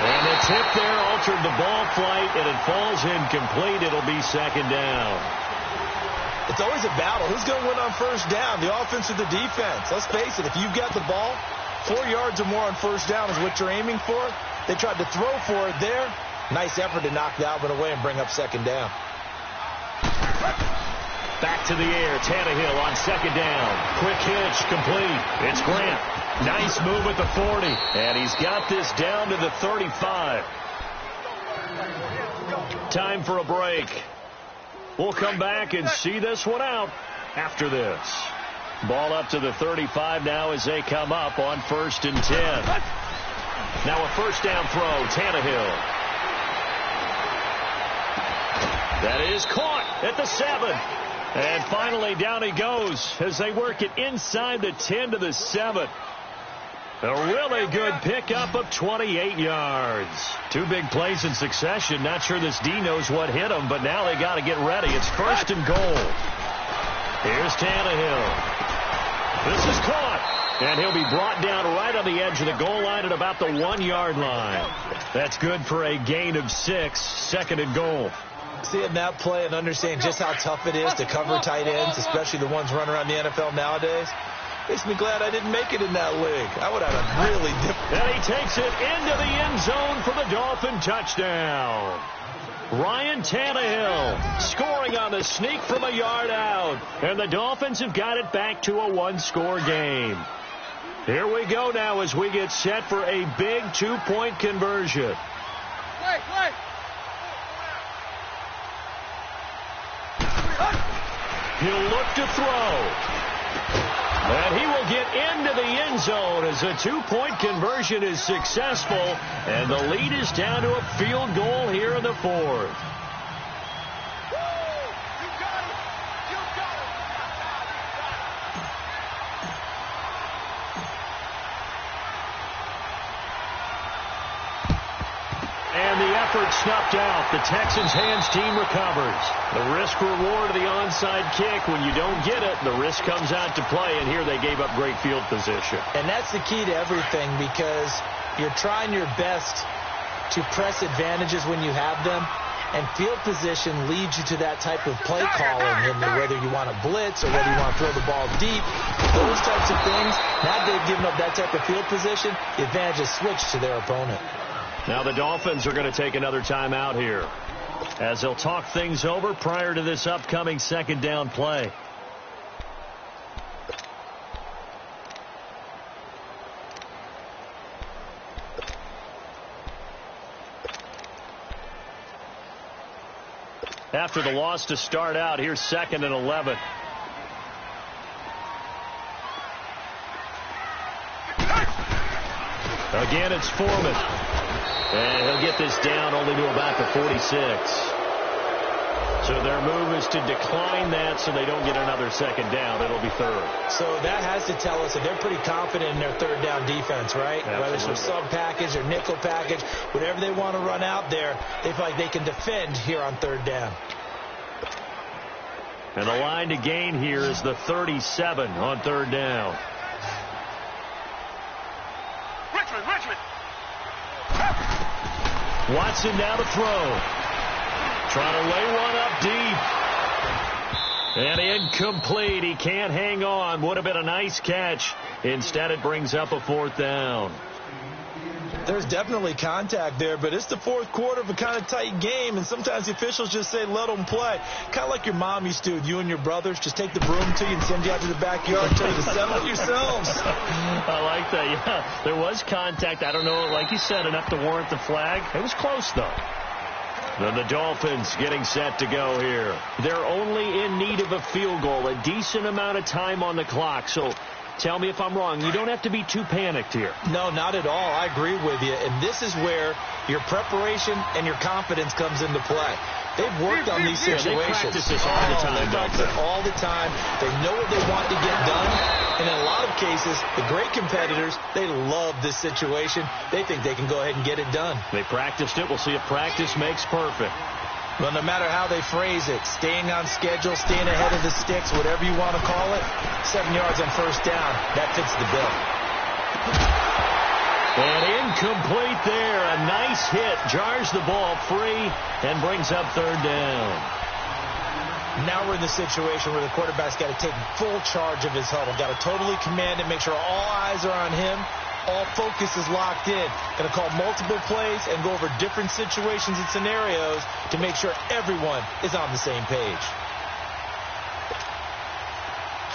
And the tip there altered the ball flight, and it falls incomplete. It'll be 2nd down. It's always a battle. Who's going to win on first down, the offense or the defense? Let's face it, if you've got the ball, 4 yards or more on first down is what you're aiming for. They tried to throw for it there. Nice effort to knock the Alvin away and bring up 2nd down. Back to the air, Tannehill on 2nd down. Quick hitch, complete. It's Grant. Nice move at the 40. And he's got this down to the 35. Time for a break. We'll come back and see this one out after this. Ball up to the 35 now as they come up on 1st and 10. Now a first down throw, Tannehill. That is caught at the 7. And finally down he goes as they work it inside the 10 to the 7. A really good pickup of 28 yards. 2 big plays in succession. Not sure this D knows what hit him, but now they got to get ready. It's 1st and goal. Here's Tannehill. This is caught, and he'll be brought down right on the edge of the goal line at about the 1-yard line. That's good for a gain of 6, 2nd and goal. Seeing that play and understanding just how tough it is to cover tight ends, especially the ones running around the NFL nowadays, makes me glad I didn't make it in that league. I would have a really different... And he takes it into the end zone for the Dolphin touchdown. Ryan Tannehill scoring on the sneak from a yard out. And the Dolphins have got it back to a 1-score game. Here we go now as we get set for a big 2-point conversion. He'll look to throw. And he will get into the end zone as a 2-point conversion is successful. And the lead is down to a field goal here in the 4th. And the effort snuffed out. The Texans' hands team recovers. The risk-reward of the onside kick. When you don't get it, the risk comes out to play, and here they gave up great field position. And that's the key to everything, because you're trying your best to press advantages when you have them, and field position leads you to that type of play calling, and whether you want to blitz or whether you want to throw the ball deep, those types of things. Now they've given up that type of field position, the advantage is switched to their opponent. Now the Dolphins are going to take another timeout here as they'll talk things over prior to this upcoming 2nd down play. After the loss to start out, here's 2nd and 11. Again, it's Foreman. And he'll get this down only to about the 46. So their move is to decline that so they don't get another 2nd down. It'll be 3rd. So that has to tell us that they're pretty confident in their 3rd down defense, right? Absolutely. Whether it's their sub package or nickel package, whatever they want to run out there, they feel like they can defend here on 3rd down. And the line to gain here is the 37 on 3rd down. Richmond. Watson now to throw. Trying to lay one up deep. And incomplete. He can't hang on. Would have been a nice catch. Instead, it brings up a 4th down. There's definitely contact there, but it's the 4th quarter of a kind of tight game, and sometimes the officials just say, let them play. Kind of like your mom used to, you and your brothers, just take the broom to you and send you out to the backyard and tell you to settle it yourselves. I like that, yeah. There was contact. I don't know, like you said, enough to warrant the flag. It was close, though. Then the Dolphins getting set to go here. They're only in need of a field goal, a decent amount of time on the clock, so... Tell me if I'm wrong. You don't have to be too panicked here. No, not at all. I agree with you. And this is where your preparation and your confidence comes into play. They've worked on these situations. They practice this all the time. They practice it all the time. They know what they want to get done. And in a lot of cases, the great competitors, they love this situation. They think they can go ahead and get it done. They practiced it. We'll see if practice makes perfect. Well, no matter how they phrase it, staying on schedule, staying ahead of the sticks, whatever you want to call it, 7 yards on 1st down, that fits the bill. And incomplete there. A nice hit. Jars the ball free and brings up 3rd down. Now we're in the situation where the quarterback's got to take full charge of his huddle. Got to totally command it, make sure all eyes are on him. All focus is locked in. Going to call multiple plays and go over different situations and scenarios to make sure everyone is on the same page.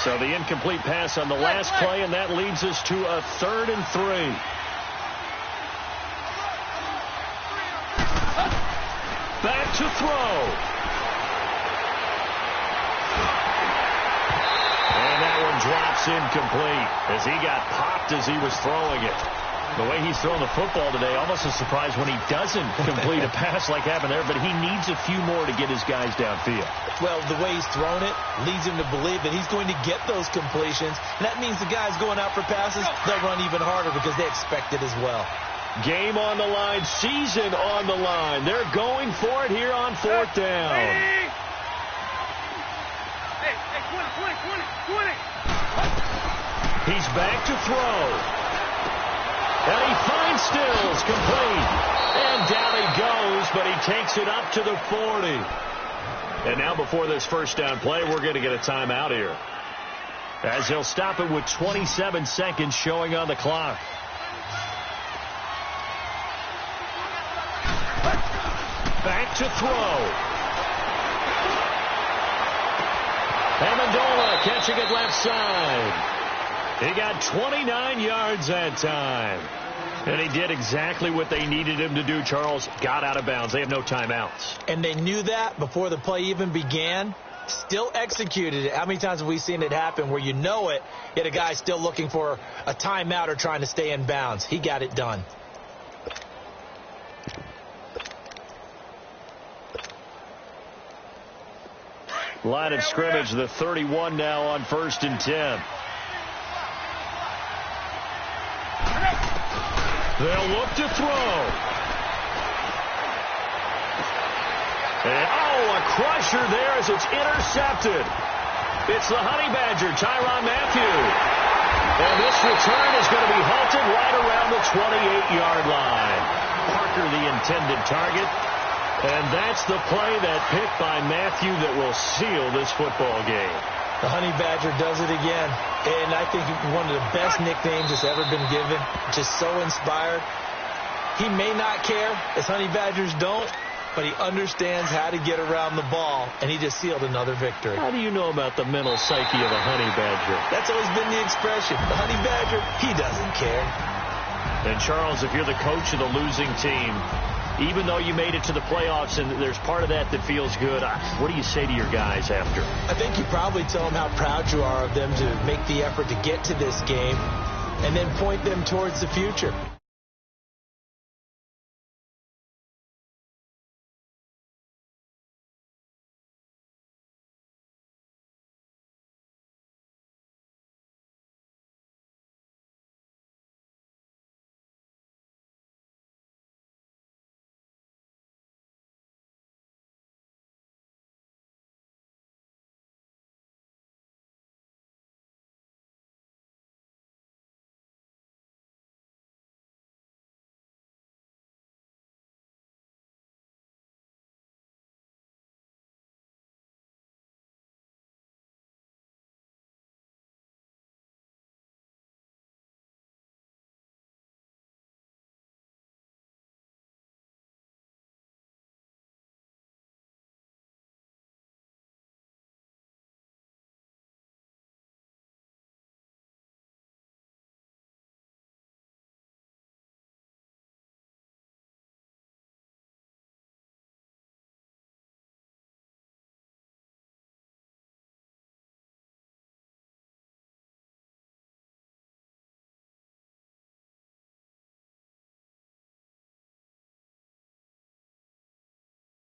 So the incomplete pass on the last play, and that leads us to a 3rd and 3. Back to throw. And that one drops incomplete as he got popped as he was throwing it. The way he's throwing the football today, almost a surprise when he doesn't complete a pass like happened there, but he needs a few more to get his guys downfield. Well, the way he's thrown it leads him to believe that he's going to get those completions. And that means the guys going out for passes, they'll run even harder because they expect it as well. Game on the line, season on the line. They're going for it here on fourth down. Hey, 20. He's back to throw. And he finds Stills, complete. And down he goes, but he takes it up to the 40. And now before this first down play, we're going to get a timeout here, as he'll stop it with 27 seconds showing on the clock. Back to throw. Amendola catching it left side. He got 29 yards that time. And he did exactly what they needed him to do, Charles. Got out of bounds. They have no timeouts. And they knew that before the play even began. Still executed it. How many times have we seen it happen where you know it, yet a guy's still looking for a timeout or trying to stay in bounds? He got it done. Line of scrimmage, the 31 now on 1st and 10. They'll look to throw. And, a crusher there as it's intercepted. It's the Honey Badger, Tyrann Mathieu. And this return is going to be halted right around the 28-yard line. Parker, the intended target. And that's the play that picked by Mathieu that will seal this football game. The Honey Badger does it again. And I think one of the best nicknames that's ever been given. Just so inspired. He may not care, as Honey Badgers don't, but he understands how to get around the ball, and he just sealed another victory. How do you know about the mental psyche of a Honey Badger? That's always been the expression. The Honey Badger, he doesn't care. And, Charles, if you're the coach of the losing team, even though you made it to the playoffs and there's part of that that feels good, what do you say to your guys after? I think you probably tell them how proud you are of them to make the effort to get to this game and then point them towards the future.